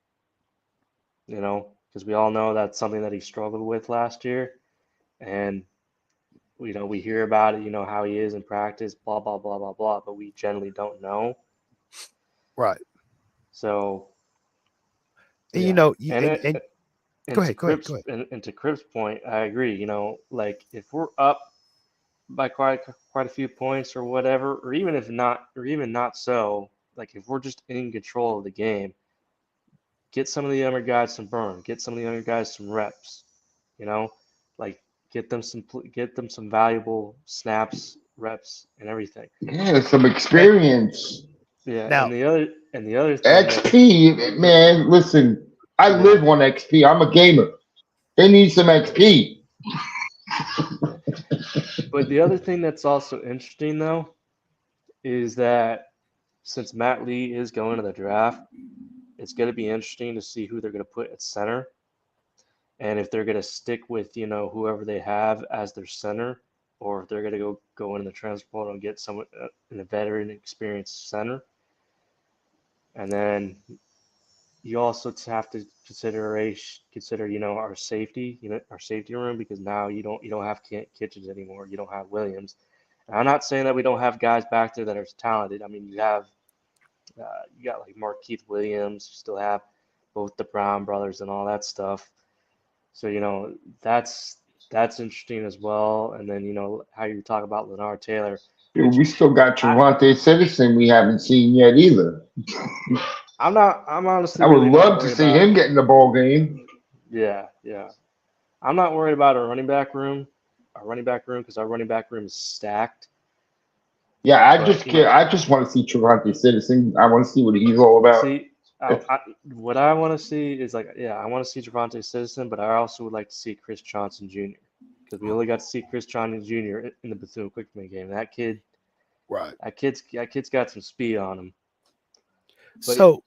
Because we all know that's something that he struggled with last year, and we hear about it, how he is in practice, blah blah blah blah blah, but we generally don't know. Right. So you Yeah, know, and it, and and go to ahead, go ahead, Crip's go ahead. and to Crip's point, I agree. Like if we're up by quite a few points or whatever, or even not so, like if we're just in control of the game, get some of the younger guys some burn, get some of the younger guys some reps, you know, like get them some valuable snaps, reps, and everything. Yeah, some And experience. Yeah, now, and the other thing that XP, man. Listen, I yeah, live on XP. I'm a gamer. They need some XP. but the other thing that's also interesting though is that since Matt Lee is going to the draft, it's going to be interesting to see who they're going to put at center and if they're going to stick with whoever they have as their center, or if they're going to go into the transfer portal and get someone in a veteran, experienced center. And then you also have to consider our safety room, because now you don't have Kitchens anymore. You don't have Williams. And I'm not saying that we don't have guys back there that are talented. I mean, you got like Markeith Williams. You still have both the Brown brothers and all that stuff. So that's interesting as well. And then how you talk about Leonard Taylor, Dude, which we still got I Trevante Citizen we haven't seen yet either. I'm honestly I would really not love to worried see about. him get in the ball game. Yeah, yeah. I'm not worried about our running back room, because our running back room is stacked. Yeah, I But just care. I just want to see Trevante Citizen. I want to see what he's all about. see, what I want to see is like, yeah, I want to see Javante Citizen, but I also would like to see Chris Johnson Jr., because we only got to see Chris Johnson Jr. in the Bethune-Cookman game. right. That kid's got some speed on him. But So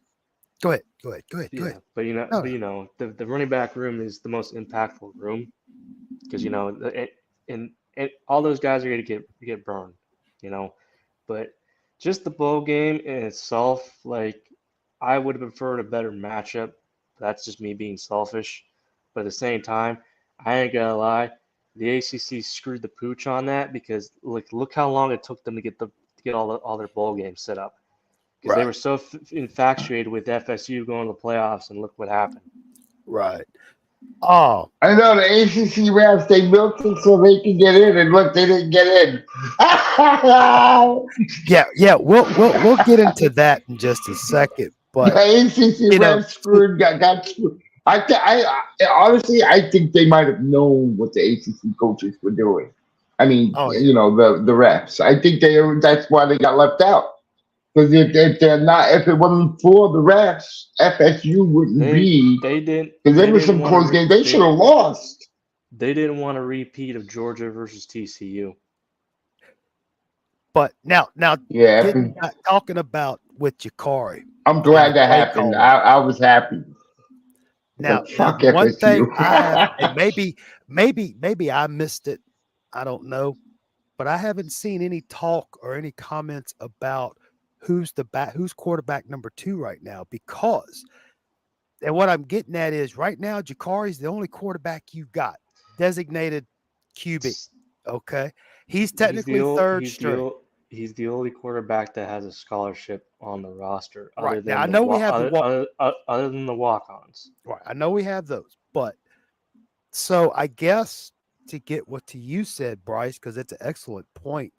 go ahead, go ahead, go ahead, go ahead. yeah, but No, no. the running back room is the most impactful room, because and all those guys are going to get burned, you know. But just the bowl game in itself, like I would have preferred a better matchup. That's just me being selfish. But at the same time, I ain't gonna lie, the ACC screwed the pooch on that, because look how long it took them to get all their bowl games set up, because they Right, were so infatuated with FSU going to the playoffs, and look what happened. right. Oh, I know the ACC refs, they milked it so they can get in, and look, they didn't get in. yeah, yeah. We'll get into that in just a second. The But ACC you know, refs screwed, got screwed. Honestly, I think they might have known what the ACC coaches were doing. I mean, oh yeah, the refs. I think that's why they got left out. Because if they're not, if it wasn't for the refs, FSU wouldn't They be. they didn't Because there they were didn't some want to close games. They should have lost. they didn't want a repeat of Georgia versus TCU. but now Yeah, talking about with Jakari I'm and the glad that play happened. calling. I was happy. Now, Like, now fuck the one thing FSU. I have, and maybe I missed it. I don't know, but I haven't seen any talk or any comments about who's quarterback number 2 right now, because and what I'm getting at is right now Jakari's the only quarterback you got designated QB. Okay, he's He's the technically old, third he's the string. old, he's the only quarterback that has a scholarship on the roster, Right now, I know we have the walk. other than the walk-ons. Right, I know we have those, but so I guess to get what to you said, Bryce, because it's an excellent point.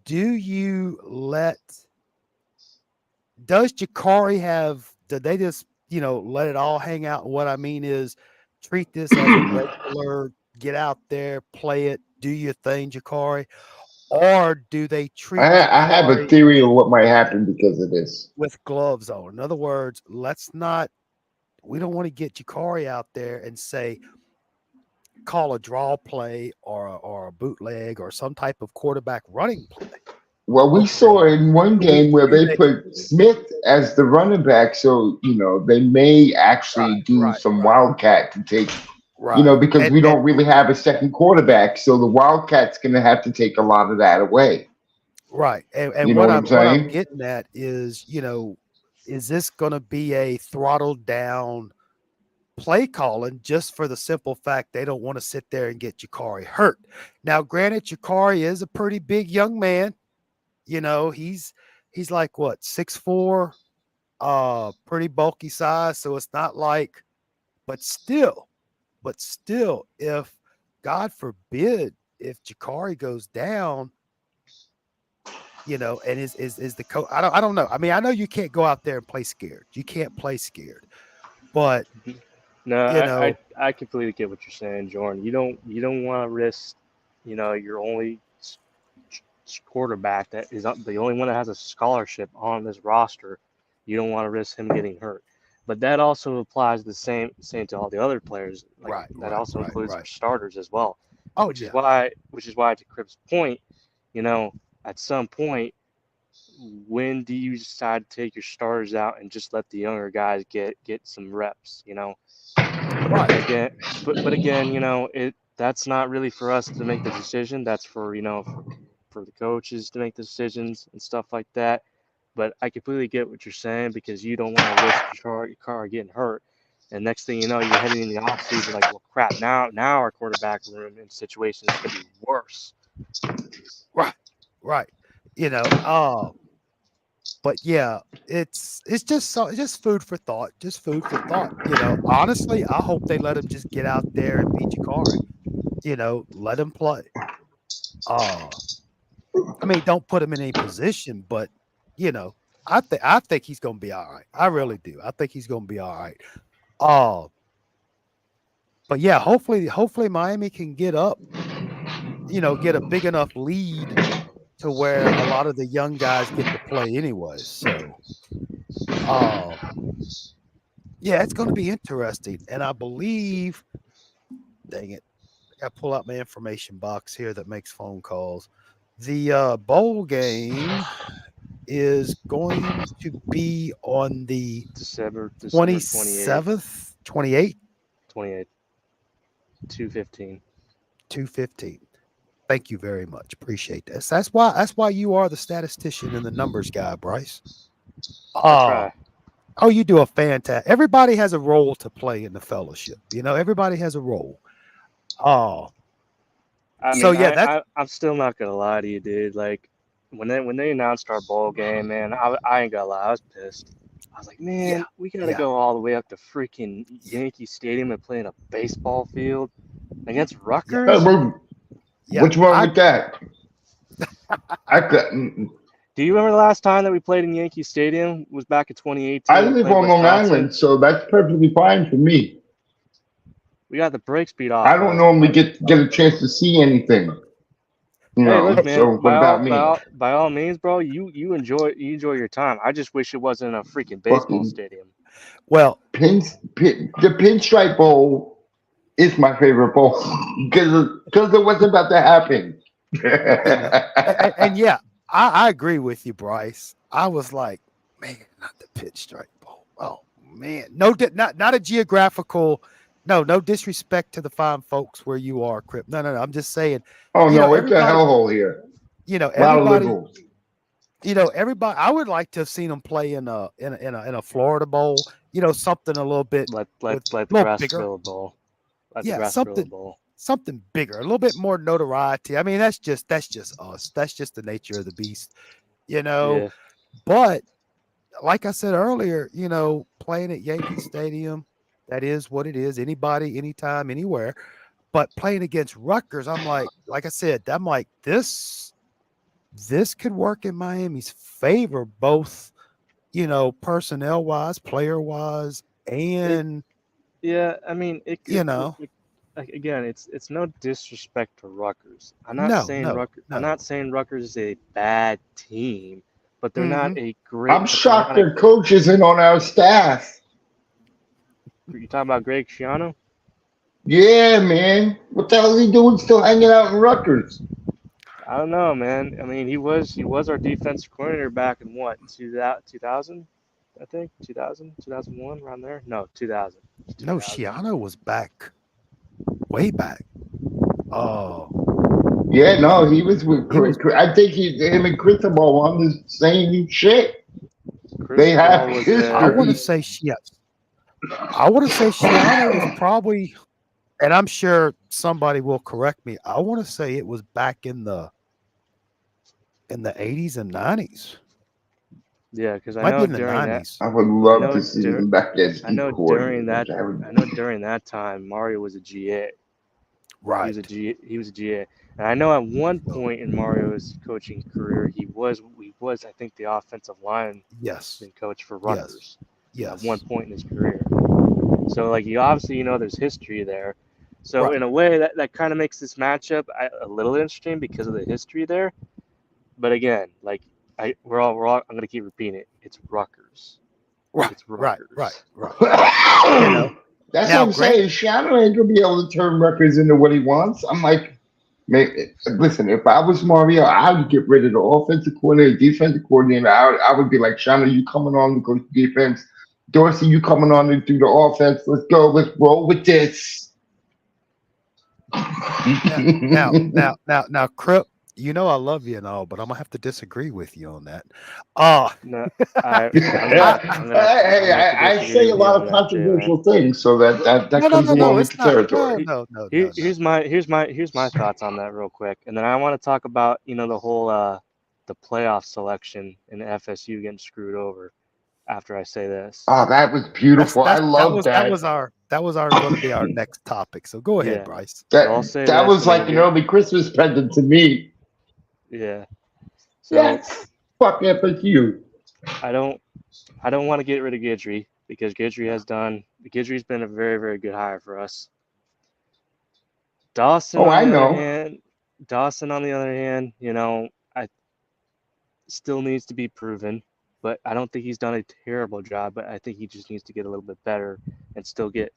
Do you let does Jakari have? Did they just let it all hang out? What I mean is, treat this as a regular, get out there, play it, do your thing, Jakari, or do they treat I have a Jakari theory of what might happen because of this. with gloves on? In other words, let's not. We don't want to get Jakari out there and say, call a draw play or a bootleg or some type of quarterback running play. Well, we Okay. saw in one game where they put Smith as the running back, so they may actually do some wildcat to take, Right. because we don't really have a second quarterback, so the wildcat's going to have to take a lot of that away. Right. And You know what what I'm I'm saying? getting at is, is this going to be a throttled down play calling just for the simple fact they don't want to sit there and get Jakari hurt? Now, granted, Jakari is a pretty big young man. He's like what, 6'4", Pretty bulky size, so it's not like, but still, if God forbid if Jakari goes down, and is the coach. I don't know. I mean, I know you can't go out there and play scared. You can't play scared, but No, you I, know, I I completely get what you're saying, Jordan. You don't want to risk, your only quarterback that is the only one that has a scholarship on this roster. You don't want to risk him getting hurt. But that also applies the same to all the other players. Like right, that right, also right, includes our right. starters as well. Oh Which is yeah, why to Crip's point, at some point, when do you decide to take your starters out and just let the younger guys get some reps? right. Again, but again, that's not really for us to make the decision. That's for the coaches to make the decisions and stuff like that. But I completely get what you're saying because you don't want to risk your car getting hurt. And next thing you know, you're heading in the off season like, well, crap. Now our quarterback room and situation is gonna be worse. Right, right. You know, but yeah, it's just food for thought. Just food for thought. Honestly, I hope they let him just get out there and beat Jakari. Let him play. Uh, I mean, don't put him in any position, but you know, I think he's gonna be all right. I really do. I think he's gonna be all right. Uh, but yeah, hopefully Miami can get up, get a big enough lead to where a lot of the young guys get to play anyways. So uh yeah, it's gonna be interesting. And I believe, dang it, I gotta pull out my information box here that makes phone calls. The bowl game is going to be on the December 28th, 27th, 28th, 28th, 2:15. 2:15. Thank you very much. Appreciate this. That's why you are the statistician and the numbers guy, Bryce. I Uh try. oh, you do a fantastic. Everybody has a role to play in the fellowship. Everybody has a role. Oh, I so mean, yeah, that's I'm still not gonna lie to you, dude. Like when they announced our bowl game, man, I ain't gonna lie, I was pissed. I was like, yeah, man, we gotta yeah, go all the way up to freaking yeah, Yankee Stadium and play in a baseball field against yeah, Rutgers. yeah. What's wrong with that? I could. Do you remember the last time that we played in Yankee Stadium was back in I 2018? We live played on Long Wisconsin. Island, so that's perfectly fine for me. We got the brakes beat off I don't us. normally get a chance to see anything, Hey, look, man. So what about me? By all means, bro. You enjoy your time. I just wish it wasn't a freaking baseball Fucking stadium. Well, the Pinstripe Bowl is my favorite bowl because it wasn't about to happen. and yeah, I agree with you, Bryce. I was like, man, not the Pinstripe Bowl. Oh man, not a geographical. No disrespect to the fine folks where you are, Crip. No. I'm just saying, Oh no, it's a everybody, hellhole here. A lot of everybody, liberals. everybody. I would like to have seen them play in a Florida Bowl. Something a little bit with Let a the little grass bigger. grow a bowl. Let the Yeah, grass grow a bowl. something bigger, a little bit more notoriety. I mean, that's just us. That's just the nature of the beast, you know. Yeah. But like I said earlier, playing at Yankee Stadium, that is what it is. Anybody, anytime, anywhere. But playing against Rutgers, like I said, I'm like this could work in Miami's favor, both personnel wise, player wise, It and yeah. I mean, you know, like, again, it's no disrespect to Rutgers. no, I'm no. not saying Rutgers is a bad team, but they're not Hmm. a I'm great. But they're shocked not a. their coach isn't on our staff. You talking about Greg Schiano? Yeah, man. What the hell is he doing still hanging out in Rutgers? I don't know, man. I mean, he was our defensive coordinator back in what 2000, I think 2000, 2001, around there. No, 2000. No, 2000. Shiano was back, way back. Oh, Yeah, no, he was with. he was. I think him and Cristobal on the same shit. They have Cristobal was I want to history. say I want to say Shiano was probably, and I'm sure somebody will correct me. I want to say it was back in the 80s and 90s. Yeah, because I Might be know in the during that, 90s. I would I love know to see dur- him back as I D know during coordinator. that, That would, I know during that time, Mario was a GA. He was a Right. G. He was a GA, and I know at one point in Mario's coaching career, he was I think the offensive lineman Yes. coach for Yes. Rutgers at one Yes. point in his career. So like you obviously there's history there. So Right. in a way that kind of makes this matchup a little interesting because of the history there. But again, like we're all I'm gonna keep repeating it. It's Rutgers. Right. It's Right. Right. Rutgers. Right. You know. that's what Now, I'm Grant. saying. Shannon ain't gonna be able to turn records into what he wants. I'm like, listen, if I was Mario, I would get rid of the offensive coordinator, defensive coordinator. I would be like, Shannon, you coming on to coach defense. Dorsey, you coming on to do the offense. Let's go. Let's roll with this. Now, Crip. You know I love you and all, but I'm gonna have to disagree with you on that. Uh No, I I'm gonna I, have I I'm gonna have to I'm Hey, gonna have to I disagree say a with you lot on of that too, man. controversial things, so that no, no, comes no, along no. with It's the not. territory. Here's my thoughts on that real quick, and then I want to talk about the whole the playoff selection and FSU getting screwed over after I say this. Oh, that was That's beautiful. I that love was that that. was our going to be our next topic. So go ahead, Yeah, Bryce. so I'll That say that this, was and then like an early Christmas present to me. yeah. So Yes. Fuck FSU. I don't I don't want to get rid of Guidry because Guidry's been a very very good hire for us. Dawson Oh, on I the other know. hand, I still needs to be proven, but I don't think he's done a terrible job. But I think he just needs to get a little bit better and still get,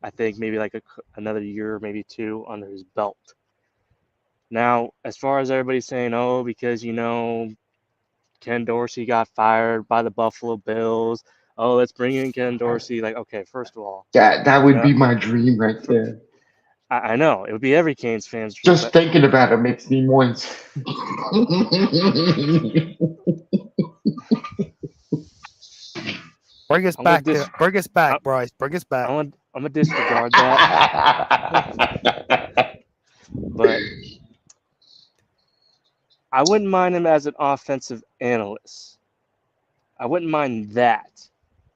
I think maybe like another year, maybe two under his belt. Now, as far as everybody saying, oh, because Ken Dorsey got fired by the Buffalo Bills. Oh, let's bring in Ken Dorsey. Like, okay, first of all, That would uh, be my dream right there. I know it would be every Canes fan's dream, Just but thinking about it makes me moist. I'm gonna dis Bring us back, I, Bryce. Bring us back. I'm gonna disregard that. But I wouldn't mind him as an offensive analyst. I wouldn't mind that.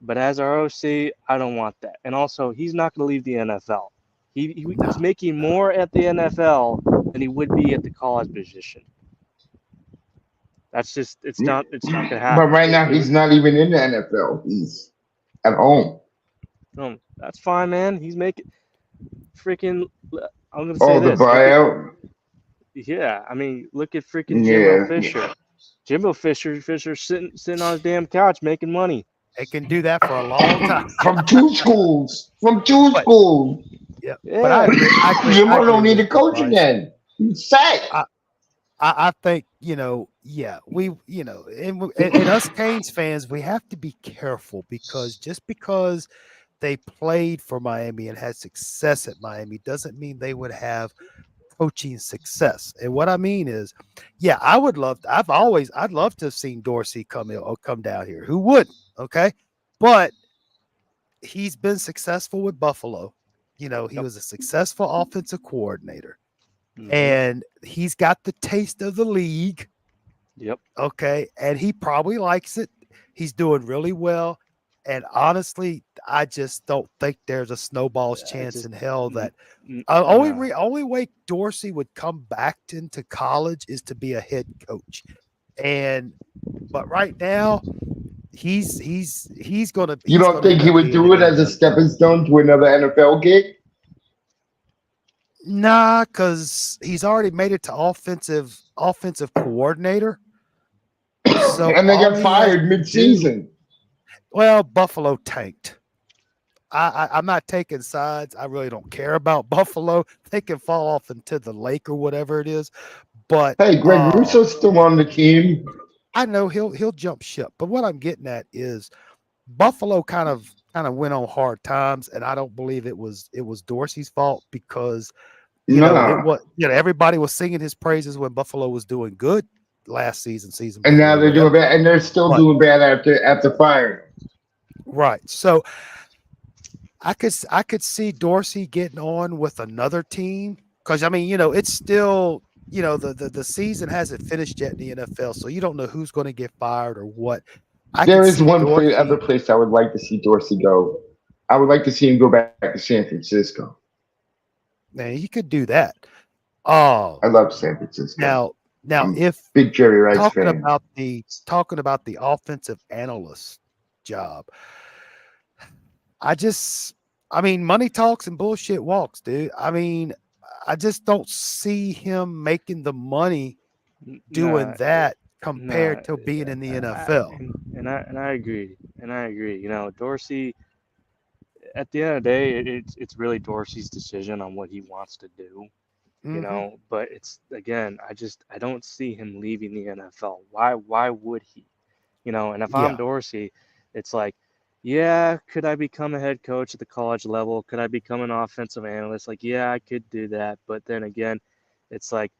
But as our OC, I don't want that. And also, he's not going to leave the NFL. He's No. making more at the NFL than he would be at the college position. That's just it's not going to But happen. right now, he's not even in the NFL. He's at home. That's fine, man. He's making freaking. I'm going to say Oh, the this. Look at buyout? yeah. I mean, look at freaking Jimbo Yeah. Fisher. Jimbo Fisher sitting on his damn couch making money. They can do that for a long time. From two schools. From two But schools. yeah, Yeah. but I agree. I Jimbo agree don't need with a you, coach Bryce. again. He's set. I think yeah, and us Canes fans, we have to be careful because just because they played for Miami and had success at Miami doesn't mean they would have coaching success. And what I mean is, yeah, I'd love to have seen Dorsey come down here. Who wouldn't? Okay. But he's been successful with Buffalo. He Yep. was a successful offensive coordinator. Mm-hmm. And he's got the taste of the league. Yep. Okay. And he probably likes it. He's doing really well. And honestly, I just don't think there's a snowball's chance in hell that only way Dorsey would come back into college is to be a head coach. But right now, he's gonna. You don't think he would do it as a stepping stone to another NFL gig? Nah, because he's already made it to offensive coordinator. So and they got fired mid-season. Well, Buffalo tanked. I'm not taking sides. I really don't care about Buffalo. They can fall off into the lake or whatever it is. But hey, Greg Russo's still on the team. I know he'll jump ship. But what I'm getting at is Buffalo kind of went on hard times, and I don't believe it was Dorsey's fault because everybody was singing his praises when Buffalo was doing good last season. And now they're doing bad, and they're still doing bad after firing. Right. So I could see Dorsey getting on with another team because it's still the season hasn't finished yet in the NFL, so you don't know who's going to get fired or what. I There could is see one other Dorsey. place I would like to see Dorsey go. I would like to see him go back to San Francisco. Man, he could do that. Oh, I love San Francisco. now I'm a if big Jerry Rice talking fan. about the offensive analyst job, I just I mean money talks and bullshit walks, dude. I mean, I just don't see him making the money doing Nah, that nah. compared to being in the I, NFL. and I agree. And I agree. You know, Dorsey. At the end of the day, it's really Dorsey's decision on what he wants to do. You Hmm. know, but it's again, I don't see him leaving the NFL. Why would he? You know, and if I'm Yeah, Dorsey, it's like, yeah, could I become a head coach at the college level? Could I become an offensive analyst? Like, yeah, I could do that. But then again, it's like,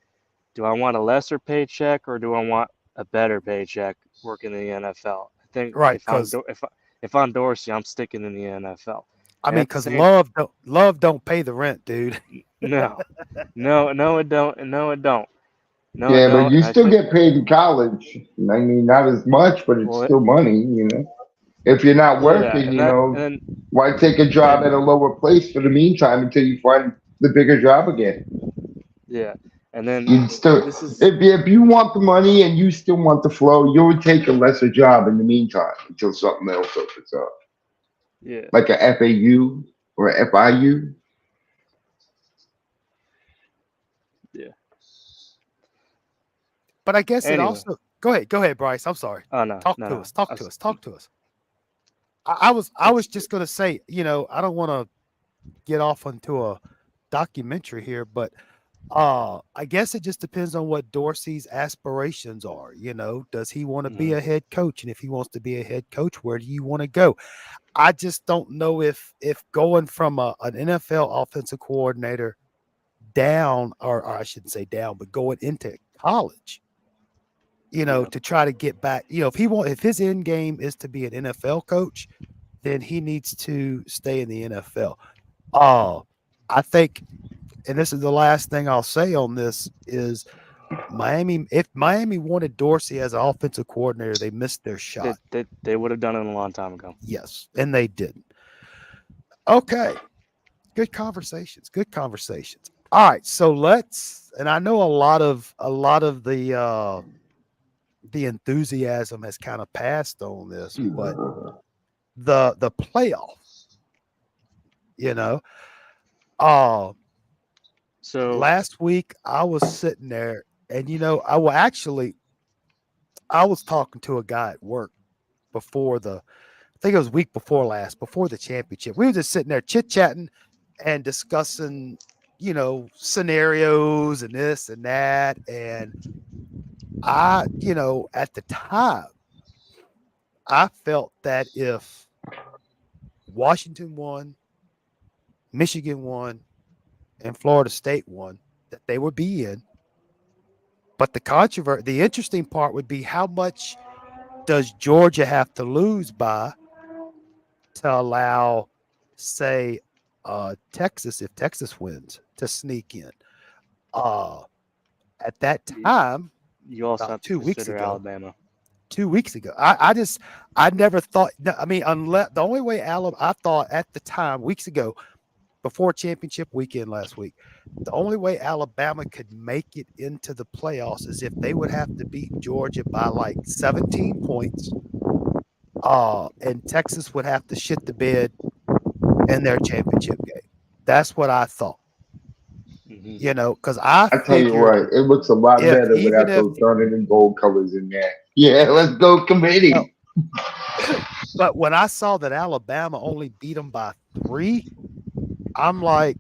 do I want a lesser paycheck or do I want a better paycheck working in the NFL? I think right. Because if I'm Dorsey, I'm sticking in the NFL. I And mean, at the because same, love don't pay the rent, dude. no, no, it don't. No, it don't. No, it Yeah, but don't. you And I still think, get paid in college. I mean, not as much, but it's well, still money, If you're not yeah, working, and then why take a job and at a lower place for the meantime until you find the bigger job again? yeah, and then You'd still, this is if you want the money and you still want the flow, you would take a lesser job in the meantime until something else opens up, yeah. like a FAU or a FIU. Yeah. But I guess it Anyway, also go ahead, Bryce. I'm sorry. oh no, Talk no, to no. us. Talk I to was, us. Talk to us. I was it's just gonna say, I don't want to get off onto a documentary here, but I guess it just depends on what Dorsey's aspirations are. Does he want to be mhm. a head coach? And if he wants to be a head coach, where do you want to go? I just don't know if going from an NFL offensive coordinator down, or I shouldn't say down, but going into college, Yeah. to try to get back, if his end game is to be an NFL coach, then he needs to stay in the NFL. Uh, I think, and this is the last thing I'll say on this is Miami. If Miami wanted Dorsey as an offensive coordinator, they missed their They shot. they, they would have done it a long time ago. Yes, and they didn't. Okay, good conversations. Good conversations. All right, so and I know a lot of the enthusiasm has kind of passed on this, but the playoffs, you know, uh So last week I was sitting there and I was talking to a guy at work before I think it was week before last, before the championship. We were just sitting there chit-chatting and discussing, scenarios and this and that. And at the time, I felt that if Washington won, Michigan won, and Florida State won, that they would be in. But the interesting part would be how much does Georgia have to lose by to allow, say, Texas, if Texas wins, to sneak in? Uh, at that you, time, you also about have to 2 weeks consider ago, Alabama. 2 weeks ago, I never thought. No, I mean, unless the only way Alabama, I thought at the time, weeks ago, before championship weekend last week, the only way Alabama could make it into the playoffs is if they would have to beat Georgia by like 17 points. And Texas would have to shit the bed in their championship game. That's what I thought, Hmm. because I I tell you figured what, it looks a lot if better even without if those burning and gold colors in there. Yeah, let's go no, committee. but when I saw that Alabama only beat them by 3, I'm like,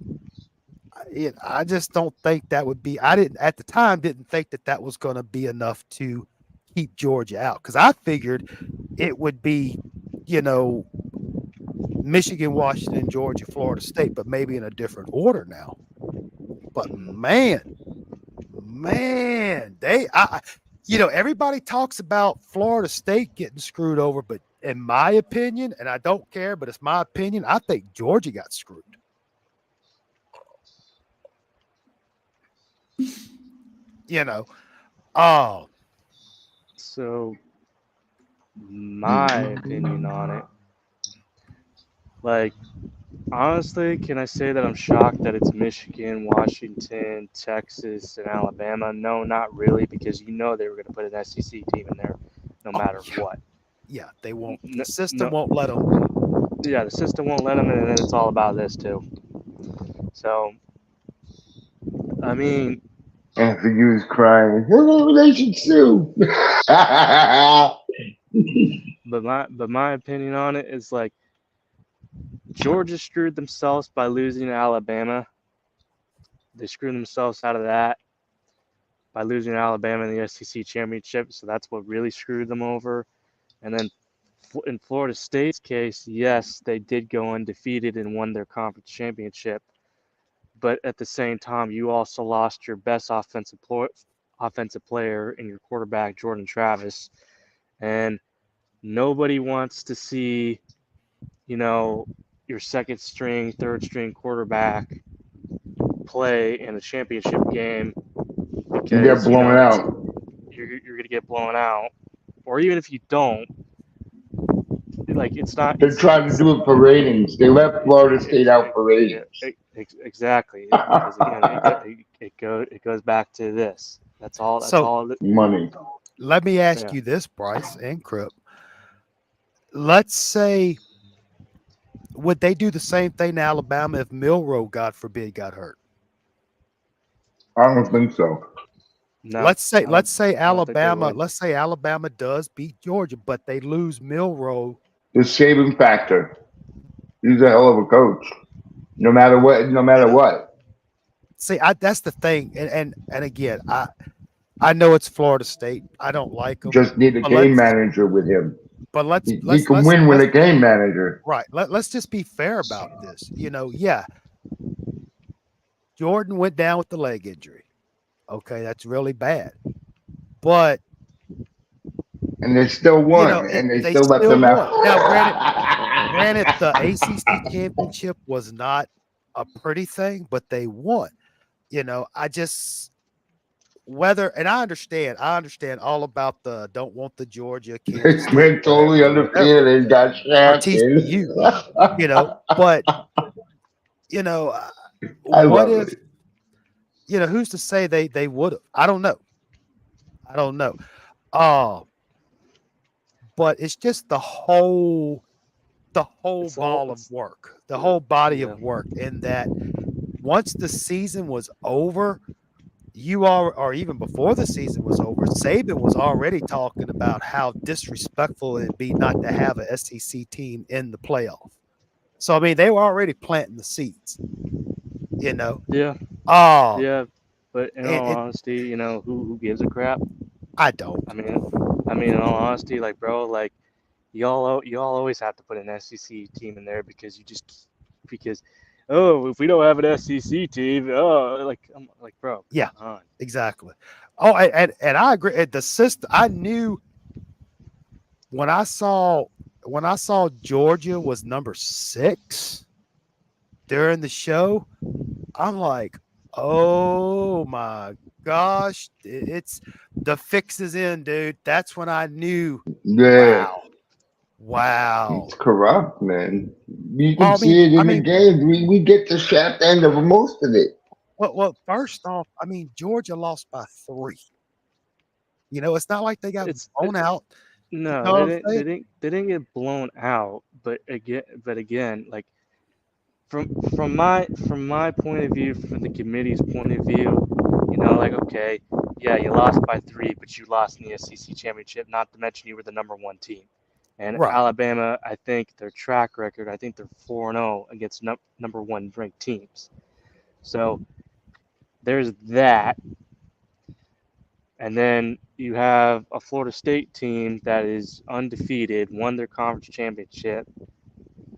I just don't think that would be. I didn't at the time didn't think that was going to be enough to keep Georgia out because I figured it would be, you know, Michigan, Washington, Georgia, Florida State, but maybe in a different order now. But Hmm. man, everybody talks about Florida State getting screwed over, but in my opinion, and I don't care, but it's my opinion, I think Georgia got screwed. You know, oh, So My opinion on it, like, honestly, can I say that I'm shocked that it's Michigan, Washington, Texas, and Alabama? No, not really, because you know they were going to put an SEC team in there no Oh, matter yeah. what. Yeah, they won't. The No, system no, won't let them. yeah, the system won't let them, and then it's all about this too. So, I mean, FAU is crying. They should sue. but my opinion on it is like Georgia screwed themselves by losing to Alabama. They screwed themselves out of that by losing to Alabama in the SEC championship. So that's what really screwed them over. And then in Florida State's case, yes, they did go undefeated and won their conference championship. But at the same time, you also lost your best offensive player in your quarterback, Jordan Travis. And nobody wants to see, you know, your second string, third string quarterback play in a championship game You get because, blown it's out. you're gonna get blown out. Or even if you don't, like it's not They're trying to do it for ratings. They left Florida State out for yeah, ratings. exactly, because again it goes back to this. That's So all. Money. let me ask Yeah. you this, Bryce and Crip. Let's say, would they do the same thing to Alabama if Milroe, God forbid, got hurt? I don't think so. No, Let's say, I don't think they Alabama. would. Let's say Alabama does beat Georgia, but they lose Milroe. The saving factor. He's a hell of a coach. No matter what. No You matter know, what. see, that's the thing, and again, I know it's Florida State. I don't like them, Just need a but game manager with him. He can win with a game manager. right. Let's just be fair about this. Yeah, Jordan went down with the leg injury. Okay, that's really bad. But And they still won. And they they still let still them won. Now, out. granted, the ACC championship was not a pretty thing, but they won. I just and I understand all about the don't want the Georgia, Kansas State, They totally whatever, understand and got or shafted. TCU. But I what love if it. who's to say they would have? I don't know. Uh, but it's just the whole It's all ball of it's work, the whole body yeah. of work, in that once the season was over, you are, or even before the season was over, Saban was already talking about how disrespectful it'd be not to have a SEC team in the playoff. So I mean, they were already planting the seeds, you know. Yeah, Oh, yeah. But in all and honesty, who gives a crap? I don't. I mean, in all honesty, like, bro, like, y'all always have to put an SEC team in there because, oh, if we don't have an SEC team, oh, like, I'm like, bro, Yeah, come on. exactly. Oh, and I agree. The system, I knew when I saw Georgia was number 6 during the show. I'm like, oh my gosh, it's the fix is in, dude. That's when I knew, Yeah. wow, wow. It's corrupt, man. You Well, can see it in the games. We get the shaft end of most of it. first off, I mean, Georgia lost by 3. It's not like they got It's blown out. You no, know what I'm saying? they didn't get blown out, but again, like from my point of view, from the committee's point of view, like, okay, yeah, you lost by 3, but you lost in the SEC championship. Not to mention you were the number 1 team. And Right. Alabama, I think their track record, I think they're 4-0 against number 1 ranked teams. So there's that. And then you have a Florida State team that is undefeated, won their conference championship,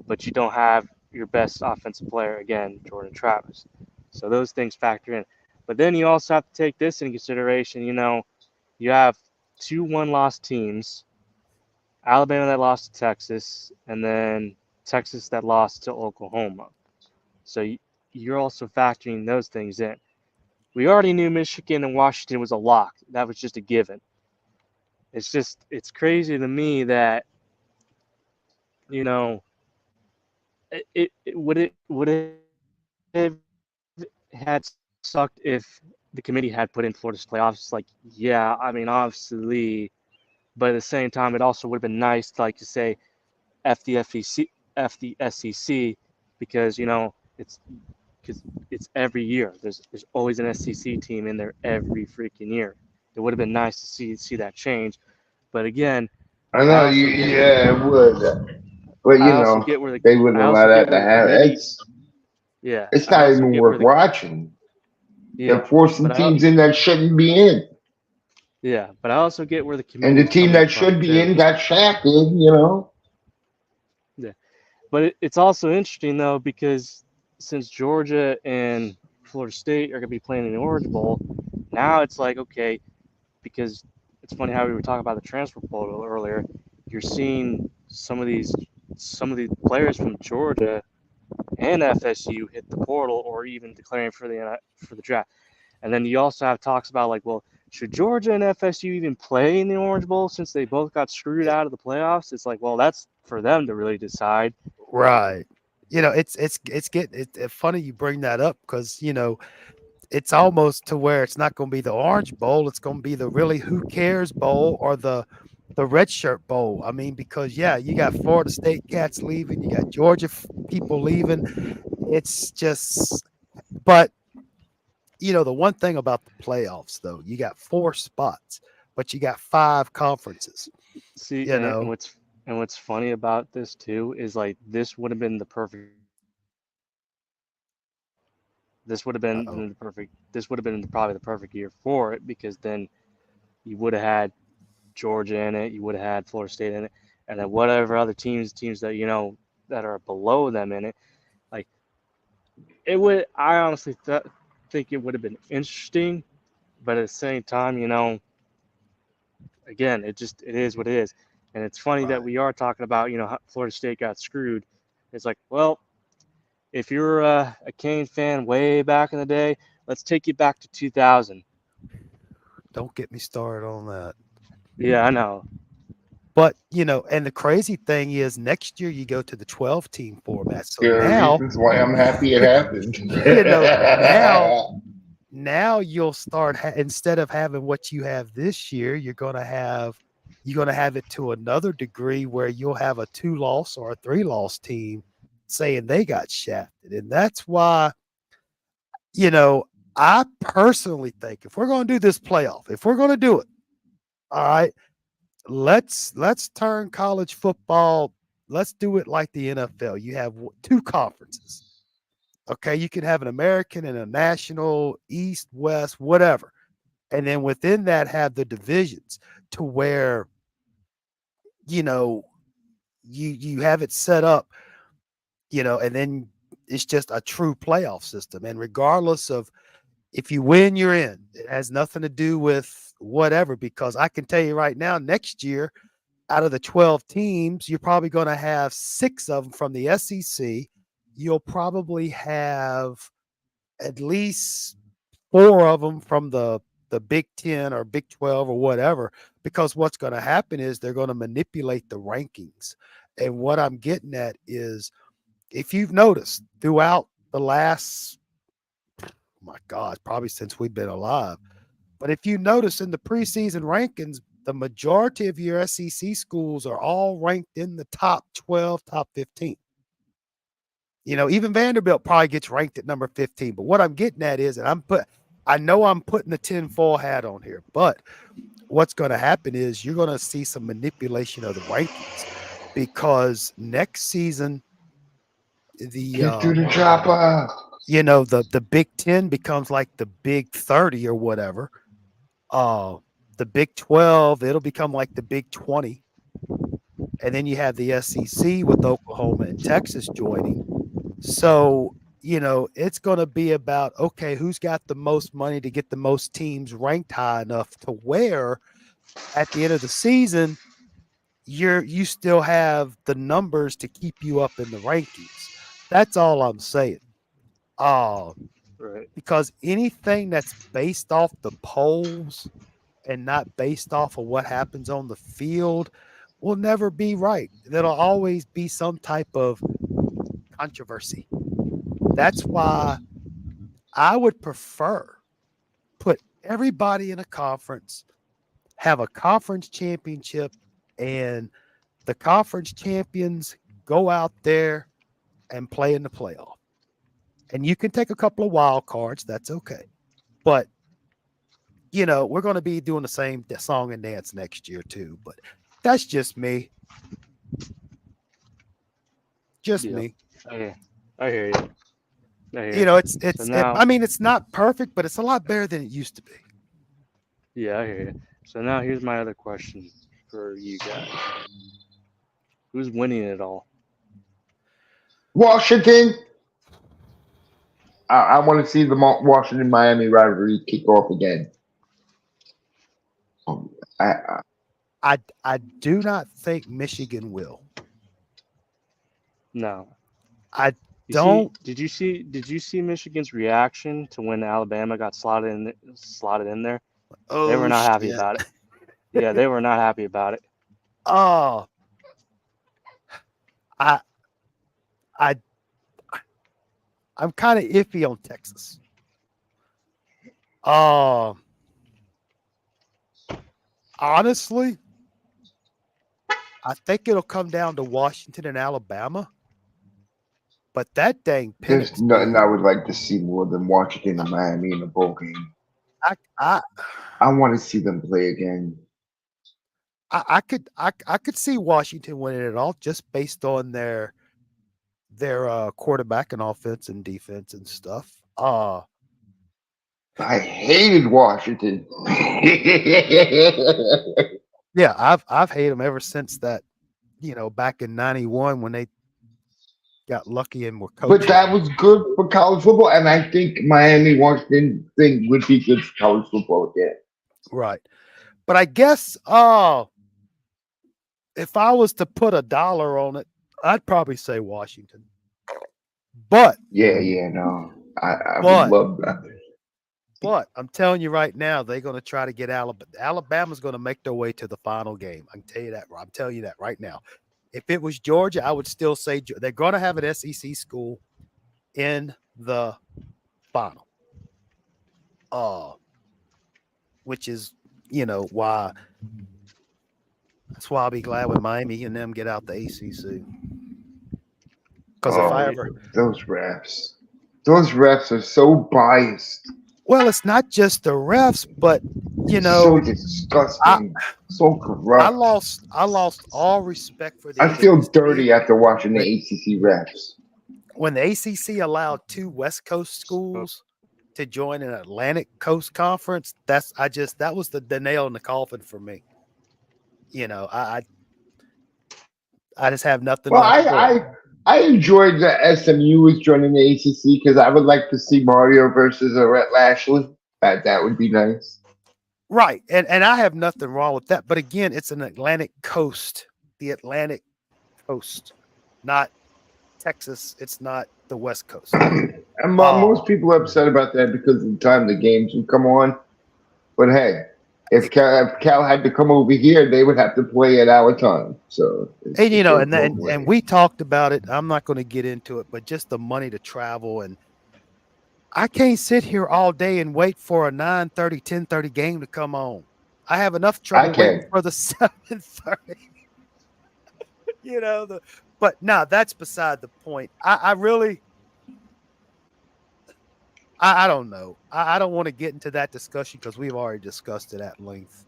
but you don't have your best offensive player, again, Jordan Travis. So those things factor in. But then you also have to take this into consideration. You have 2 one-loss teams, Alabama that lost to Texas, and then Texas that lost to Oklahoma. So you're also factoring those things in. We already knew Michigan and Washington was a lock. That was just a given. it's crazy to me that, you know, it have had sucked if the committee had put in Florida's playoffs. It's like, yeah, I mean, obviously, but at the same time, it also would have been nice to, like, to say FD SEC, because because it's every year. There's always an SEC team in there every freaking year. It would have been nice to see that change, but again, I I know you. also get where Yeah, it would. But I also get they wouldn't I allow also that get to where the happen. committee. Yeah, It's I not also even get where worth the watching. They're yeah, forcing but I teams in that shouldn't be in, yeah, but I also get where the and the committee's team coming that from should be too. in got shafted. You know. Yeah, but it's also interesting though, because since Georgia and Florida State are going to be playing in the Orange Bowl, now it's like, okay, because it's funny how we were talking about the transfer portal earlier. You're seeing some of these players from Georgia and FSU hit the portal, or even declaring for the draft. And then you also have talks about, like, well, should Georgia and FSU even play in the Orange Bowl since they both got screwed out of the playoffs? It's like, well, that's for them to really decide. Right. It's funny you bring that up because it's almost to where it's not going to be the Orange Bowl. It's going to be the really who cares bowl or the red shirt bowl. I mean, because yeah, you got Florida State cats leaving, you got Georgia people leaving. It's just, but the one thing about the playoffs though, you got 4 spots, but you got 5 conferences. See, You know, and what's funny about this too is, like, this would have uh-oh. been the perfect this would have been probably the perfect year for it, because then you would have had Georgia in it, you would have had Florida State in it, and then whatever other teams that that are below them in it. Like, it would, I honestly think it would have been interesting, but at the same time, again, it is what it is, and it's funny that Right. we are talking about how Florida State got screwed. It's like, well, if you're a Kane fan way back in the day, let's take you back to 2000. Don't get me started on that. Yeah, I know. But, and the crazy thing is next year you go to the 12 team format. So There are now, reasons why I'm happy it happened. you know, now now you'll start instead of having what you have this year, you're going to have it to another degree where you'll have a 2-loss or a 3-loss team saying they got shafted. And that's why, you know, I personally think if we're going to do this playoff, if we're going to do it, all right, let's turn college football. Let's do it like the NFL. You have 2 conferences. Okay, you can have an American and a national, East, West, whatever. And then within that have the divisions to where you know you have it set up, and then it's just a true playoff system. And regardless of if you win, you're in. It has nothing to do with whatever, because I can tell you right now, next year, out of the 12 teams, you're probably going to have 6 of them from the SEC. You'll probably have at least 4 of them from the Big 10 or Big 12 or whatever, because what's going to happen is they're going to manipulate the rankings. And what I'm getting at is, if you've noticed throughout the last, oh my God, probably since we've been alive, but if you notice in the preseason rankings, the majority of your SEC schools are all ranked in the top 12, top 15. Even Vanderbilt probably gets ranked at number 15. But what I'm getting at is, and I know I'm putting the tinfoil hat on here, but what's going to happen is you're going to see some manipulation of the rankings, because next season the Get through the chopper. the Big 10 becomes like the Big 30 or whatever. The Big 12, it'll become like the Big 20. And then you have the SEC with Oklahoma and Texas joining. So, it's going to be about, okay, who's got the most money to get the most teams ranked high enough to where at the end of the season, you still have the numbers to keep you up in the rankings. That's all I'm saying. Right. Because anything that's based off the polls and not based off of what happens on the field will never be right. There'll always be some type of controversy. That's why I would prefer put everybody in a conference, have a conference championship, and the conference champions go out there and play in the playoff. And you can take a couple of wild cards. That's okay. But, we're going to be doing the same song and dance next year too. But that's just me. Just Yeah. me. I hear you. I hear you. It's not perfect, but it's a lot better than it used to be. Yeah, I hear you. So now here's my other question for you guys. Who's winning it all? Washington. I want to see the Washington Miami rivalry kick off again. I do not think Michigan will. No. I You don't. Did you see Michigan's reaction to when Alabama got slotted in there? They were Oh, not happy shit. about it. Yeah, they were not happy about it. Oh, I'm kind of iffy on Texas. Honestly, I think it'll come down to Washington and Alabama. But that dang There's Penix, nothing dude, I would like to see more than Washington and Miami in a bowl game. I want to see them play again. I could see Washington winning it all just based on their quarterback and offense and defense and stuff. I hated Washington. Yeah, I've hated them ever since that, back in '91 when they got lucky and were coaching. But that was good for college football, and I think Miami Washington thing would be good for college football again. Right. But I guess if I was to put $1 on it, I'd probably say Washington. But no. I would love that. But I'm telling you right now, they're going to try to get Alabama. Alabama's going to make their way to the final game. I can tell you that. I'm telling you that right now. If it was Georgia, I would still say they're going to have an SEC school in the final. Which is, why. That's why I'll be glad when Miami and them get out the ACC. Because if I ever those refs are so biased. Well, it's not just the refs, but so disgusting, so corrupt. I lost all respect for the I feel ACC dirty after watching the ACC refs. When the ACC allowed 2 West Coast schools to join an Atlantic Coast conference, that was the nail in the coffin for me. I just have nothing. Well, I enjoyed that SMU was joining the ACC because I would like to see Mario versus Rhett Lashley. That would be nice. Right. And I have nothing wrong with that. But again, it's an Atlantic Coast, the Atlantic Coast, not Texas. It's not the West Coast. And most people are upset about that because of the time the games would come on. But hey, if Cal had to come over here, they would have to play at our time. So, and we talked about it. I'm not going to get into it, but just the money to travel, and I can't sit here all day and wait for a 9:30, 10:30 game to come on. I have enough trouble waiting for the 7:30. But no, that's beside the point. I really. I don't know. I don't want to get into that discussion because we've already discussed it at length.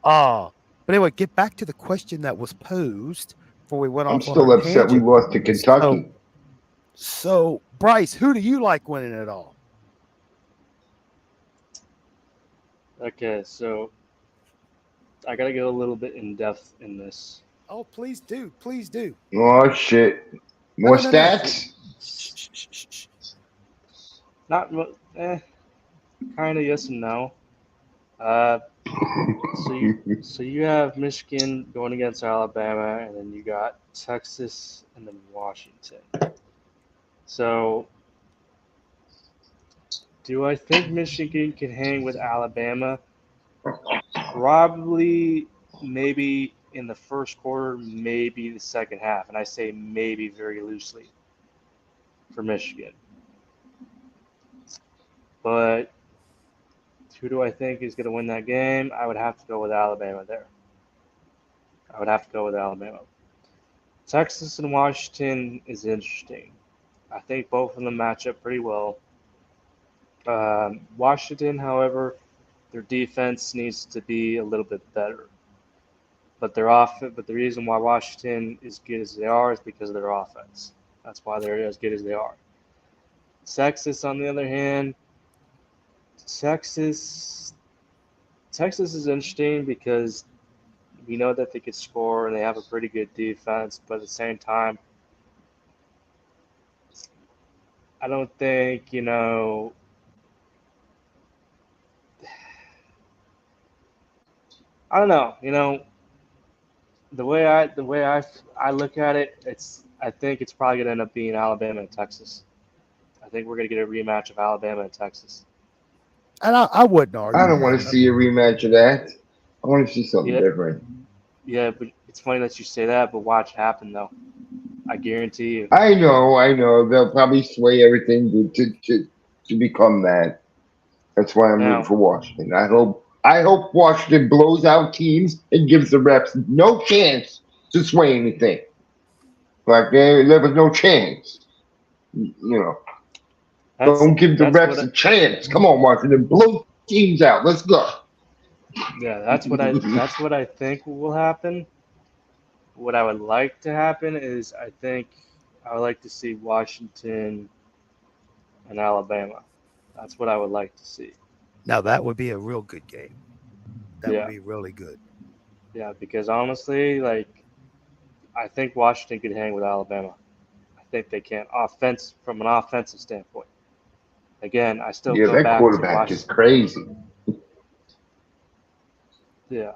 But anyway, get back to the question that was posed before we went off. I'm still upset we lost to Kentucky. So, Bryce, who do you like winning it all? Okay, so I got to go a little bit in depth in this. Oh, please do. Please do. Oh, shit. More stats? Shh. Not kind of yes and no. So you have Michigan going against Alabama, and then you got Texas, and then Washington. So, do I think Michigan can hang with Alabama? Probably, maybe in the first quarter, maybe the second half, and I say maybe very loosely for Michigan. But who do I think is going to win that game? I would have to go with Alabama there. I would have to go with Alabama. Texas and Washington is interesting. I think both of them match up pretty well. Washington, however, their defense needs to be a little bit better. But the reason why Washington is good as they are is because of their offense. That's why they're as good as they are. Texas, on the other hand, Texas is interesting because we know that they could score and they have a pretty good defense, but at the same time, I don't think, I don't know, the way I look at it, I think it's probably going to end up being Alabama and Texas. I think we're going to get a rematch of Alabama and Texas. And I wouldn't argue. I don't want to see a rematch of that. I want to see something Yeah. different. Yeah, but it's funny that you say that, but watch it happen though. I guarantee you. I know. They'll probably sway everything to become that. That's why I'm Now- rooting for Washington. I hope Washington blows out teams and gives the refs no chance to sway anything. Like there was no chance. Don't give the that's refs a chance. Come on, Washington, blow teams out. Let's go. Yeah, that's what I think will happen. What I would like to happen is I would like to see Washington and Alabama. That's what I would like to see. Now that would be a real good game. That Yeah. would be really good. Yeah, because honestly, I think Washington could hang with Alabama. I think they can from an offensive standpoint. Again, I still Yeah, go that back to quarterback is Washington. crazy. Yeah,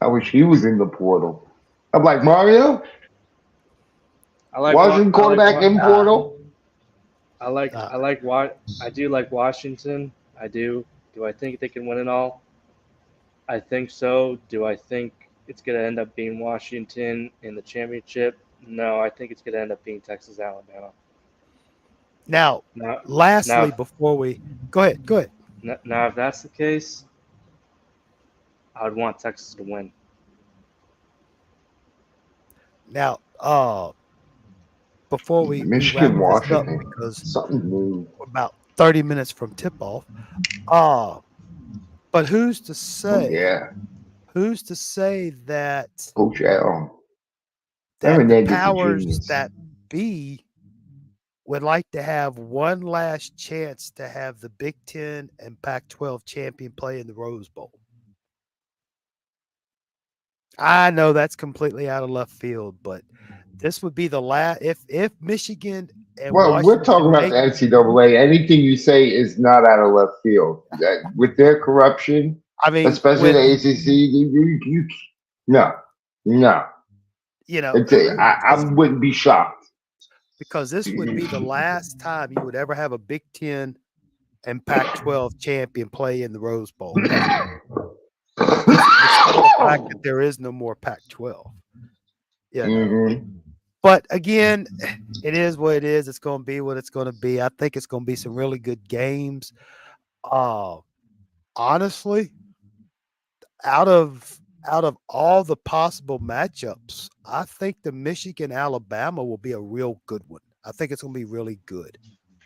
I wish he was in the portal. I'm like Mario, I like Washington quarterback in portal. I do like Washington. I do. Do I think they can win it all? I think so. Do I think it's going to end up being Washington in the championship? No, I think it's going to end up being Texas, Alabama. Now, Now, lastly, now- before we go ahead. now, if that's the case, I would want Texas to win. Now, before we wrap Michigan, this up, Washington, because something new. we're about 30 minutes from tip off. But who's to Oh, say? yeah, Who's to say that Coach L. that the Hernandez is a powers genius. that be would like to have one last chance to have the Big Ten and Pac-12 champion play in the Rose Bowl? I know that's completely out of left field, but this would be the last if Michigan and Well, Washington we're talking about make, the NCAA. Anything you say is not out of left field. With their corruption, I mean, especially with, the ACC, no. I wouldn't be shocked. because this would be the last time you would ever have a Big Ten and Pac-12 champion play in the Rose Bowl. Ever. The fact that there is no more Pac-12. But again, it is what it is. It's going to be what it's going to be. I think it's going to be some really good games. Honestly, out of all the possible matchups, I think the Michigan Alabama will be a real good one. I think it's going to be really good.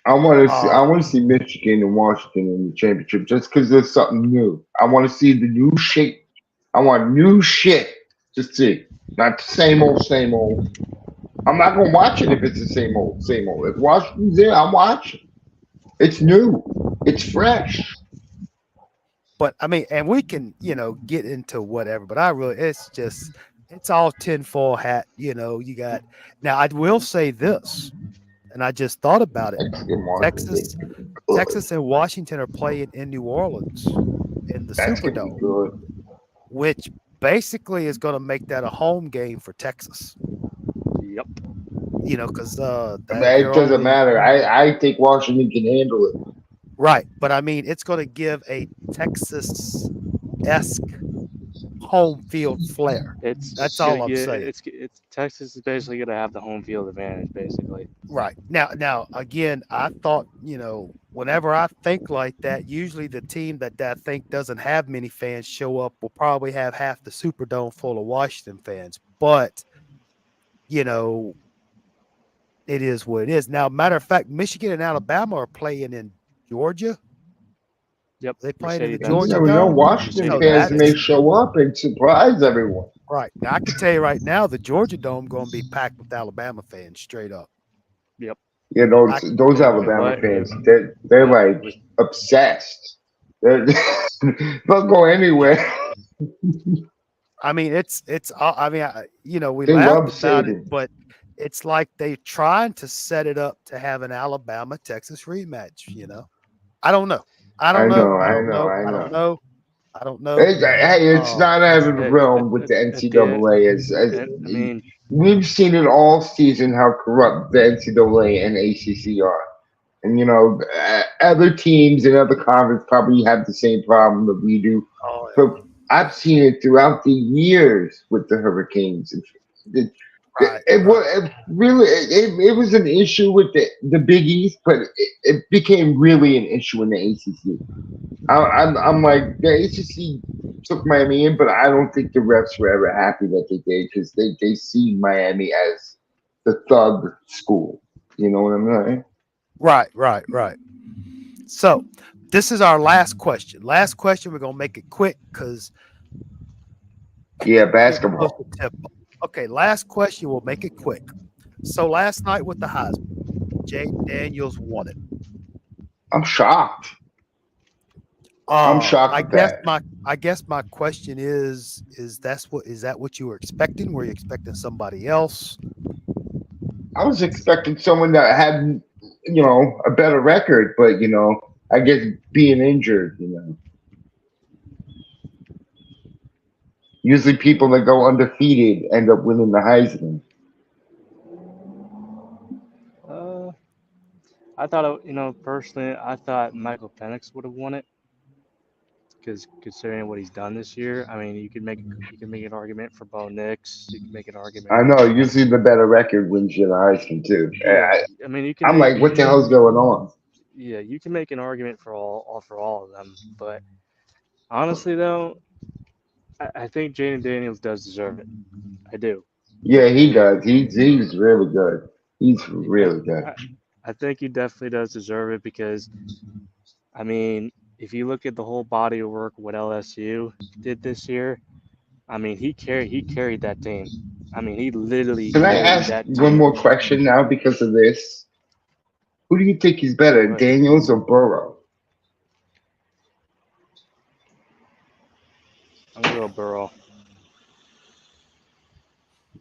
I want to see Michigan and Washington in the championship just because there's something new. I want to see the new shape. I want new shit to see, not the same old. I'm not gonna watch it if it's the same old. If Washington's there, I'm watching. It's new. It's fresh. But I mean, and we can, get into whatever, but it's all tinfoil hat, you got. Now I will say this, and I just thought about it. Texas and Washington are playing in New Orleans in the Superdome, which basically is going to make that a home game for Texas. Yep. Because it doesn't matter. I think Washington can handle it. Right, but I mean, it's going to give a Texas-esque home field flair. It's That's gonna all I'm get saying. it's Texas is basically gonna have the home field advantage, basically. Right. Now again, I thought, whenever I think like that, usually the team that I think doesn't have many fans show up will probably have half the Superdome full of Washington fans. But, you know, it is what it is. Now, matter of fact, Michigan and Alabama are playing in Georgia. Yep. They playing in the Mercedes-Benz. You Georgia never know. Dome. Washington So fans may that's show up and surprise everyone. right. Now I can tell you right now, the Georgia Dome going to be packed with Alabama fans straight up. Yep. Yeah, I can those tell you right Alabama But fans, they're like with obsessed. They'll go anywhere. I mean, it's I mean, we They love laughed about it, Saban. but it's like they trying to set it up to have an Alabama Texas rematch. I don't know. I I don't know. know, I I don't know, know. I I don't know. know. I don't know. Hey, it's not out of the it, realm with the it, NCAA. I mean, We've seen it all season how corrupt the NCAA and ACC are. And, other teams in other conferences probably have the same problem that we do. Oh, yeah. But I've seen it throughout the years with the Hurricanes. Right. It was an issue with the Big East, but it became really an issue in the ACC. I'm like, the ACC took Miami in, but I don't think the refs were ever happy that they did because they see Miami as the thug school. You know what I'm saying? Right. So this is our last question. Last question. We're gonna make it quick because Yeah, getting close basketball. to tip. Okay, last question. We'll make it quick. So last night with the Heisman, Jaden Daniels won it. I'm shocked. I'm shocked at that. I guess my question is that what you were expecting? Were you expecting somebody else? I was expecting someone that had, a better record, but I guess being injured. Usually people that go undefeated end up winning the Heisman. I thought, personally, I thought Michael Penix would have won it because considering what he's done this year, I mean, you can make an argument for Bo Nix. You can make an argument I for know. Penix. Usually the better record wins you the Heisman too. Yeah, I mean, you can I'm make like, what the hell's going on? yeah, you can make an argument for all of them, but honestly, though, I think Jaden Daniels does deserve it. I do. Yeah, he does. He's really good. He's really good. I think he definitely does deserve it because, I mean, if you look at the whole body of work what LSU did this year, I mean, he carried that team. I mean, he literally Can I carried ask that one team. more question now because of this? Who do you think is better, What? Daniels or Burrow? I'm gonna go Burrow.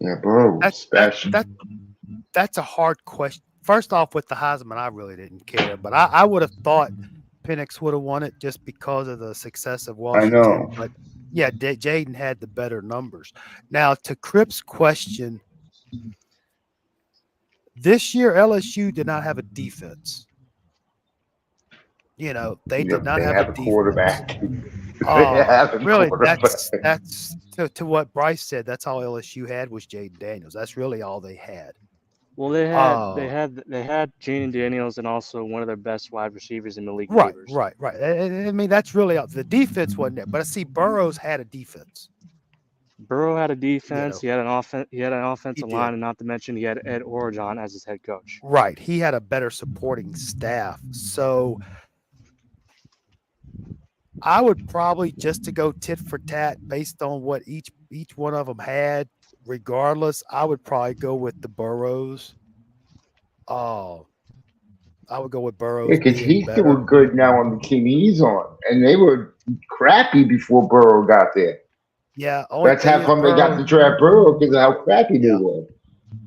Yeah, Burrow was special. That's a hard question. First off, with the Heisman, I really didn't care, but I would have thought Penix would have won it just because of the success of I Washington. know. But yeah, Jaden had the better numbers. Now, to Crip's question, this year LSU did not have a defense. They did not They have have a a defense. quarterback. They have a Really, quarterback. that's to what Bryce said. That's all LSU had was Jaden Daniels. That's really all they had. Well, they had Jaden Daniels and also one of their best wide receivers in the league. Right. Neighbors. I mean, that's really the defense wasn't there. But I see Burrows had a defense. Burrow had a defense. He had an offensive did. line, and not to mention he had Ed Orgeron as his head coach. Right. He had a better supporting staff. So I would probably, just to go tit for tat based on what each one of them had, regardless, I would probably go with the Burrows. I would go with Burrows. Yeah, because being he's better. doing good now on the team he's on, and they were crappy before Burrow got there. Yeah, That's how come they got to draft Burrow because of how crappy they Yeah. were.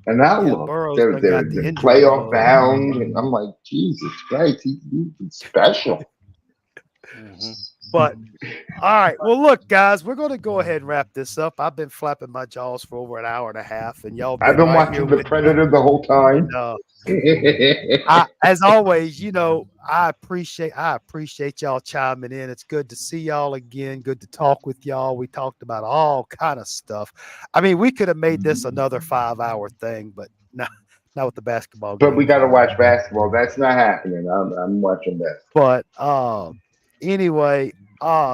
And now look, Burrow's they're done got the injury playoff bug. bound, and I'm like, Jesus Christ, he's special. Mm-hmm. But all right, well, look, guys, we're going to go ahead and wrap this up. I've been flapping my jaws for over an hour and a half, and y'all. I've been right watching here The with Predator the whole time. me. As always, I appreciate y'all chiming in. It's good to see y'all again. Good to talk with y'all. We talked about all kind of stuff. I mean, we could have made this another 5-hour thing, but not with the basketball But we games got to on. watch basketball. That's not happening. I'm watching that. But anyway,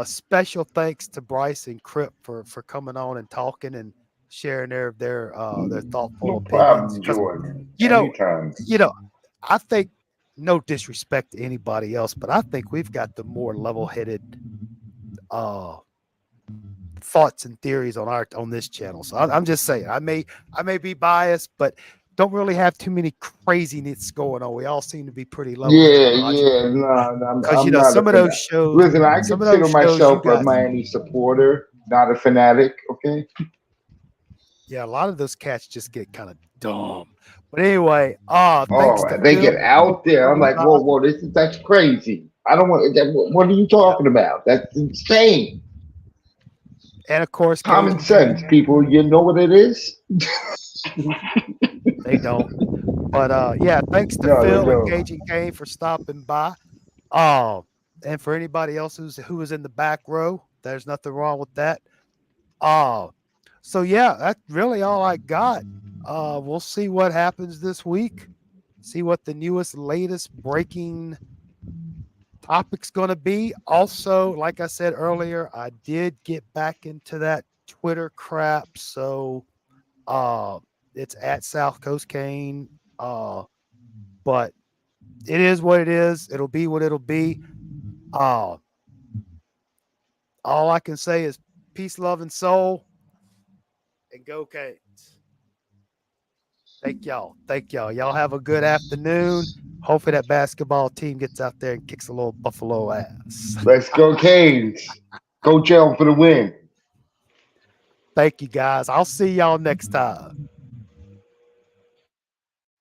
special thanks to Bryce and Crip for coming on and talking and sharing their thoughtful No opinions. problem, 'Cause, Jordan. you know, Anytime. I think, no disrespect to anybody else, but I think we've got the more level-headed thoughts and theories on this channel. So I'm just saying, I may be biased, but don't really have too many craziness going on. We all seem to be pretty level-headed, Yeah, logical. yeah. No, Because I'm not a some of those fanatic. shows, Listen, I some of consider those shows, you myself a guys, Miami supporter, not a fanatic. Okay. yeah, a lot of those cats just get kind of dumb. But anyway, thanks Oh, to they Phil. get out there. I'm like, whoa, that's crazy. I don't want that. What are you talking about? That's insane. And of course, Common Cajun sense, Kane. people. You know what it is? They don't. But yeah, thanks to No, they Phil and don't. Cajun Kane for stopping by. Uh, and for anybody else who was in the back row, there's nothing wrong with that. So yeah, that's really all I got. We'll see what happens this week. See what the newest, latest breaking topic's going to be. Also, like I said earlier, I did get back into that Twitter crap. So it's at South Coast Kane. But it is what it is. It'll be what it'll be. All I can say is peace, love, and soul, and go Canes. Thank y'all. Thank y'all. Y'all have a good afternoon. Hopefully that basketball team gets out there and kicks a little Buffalo ass. Let's go, Canes. Go jail for the win. Thank you, guys. I'll see y'all next time.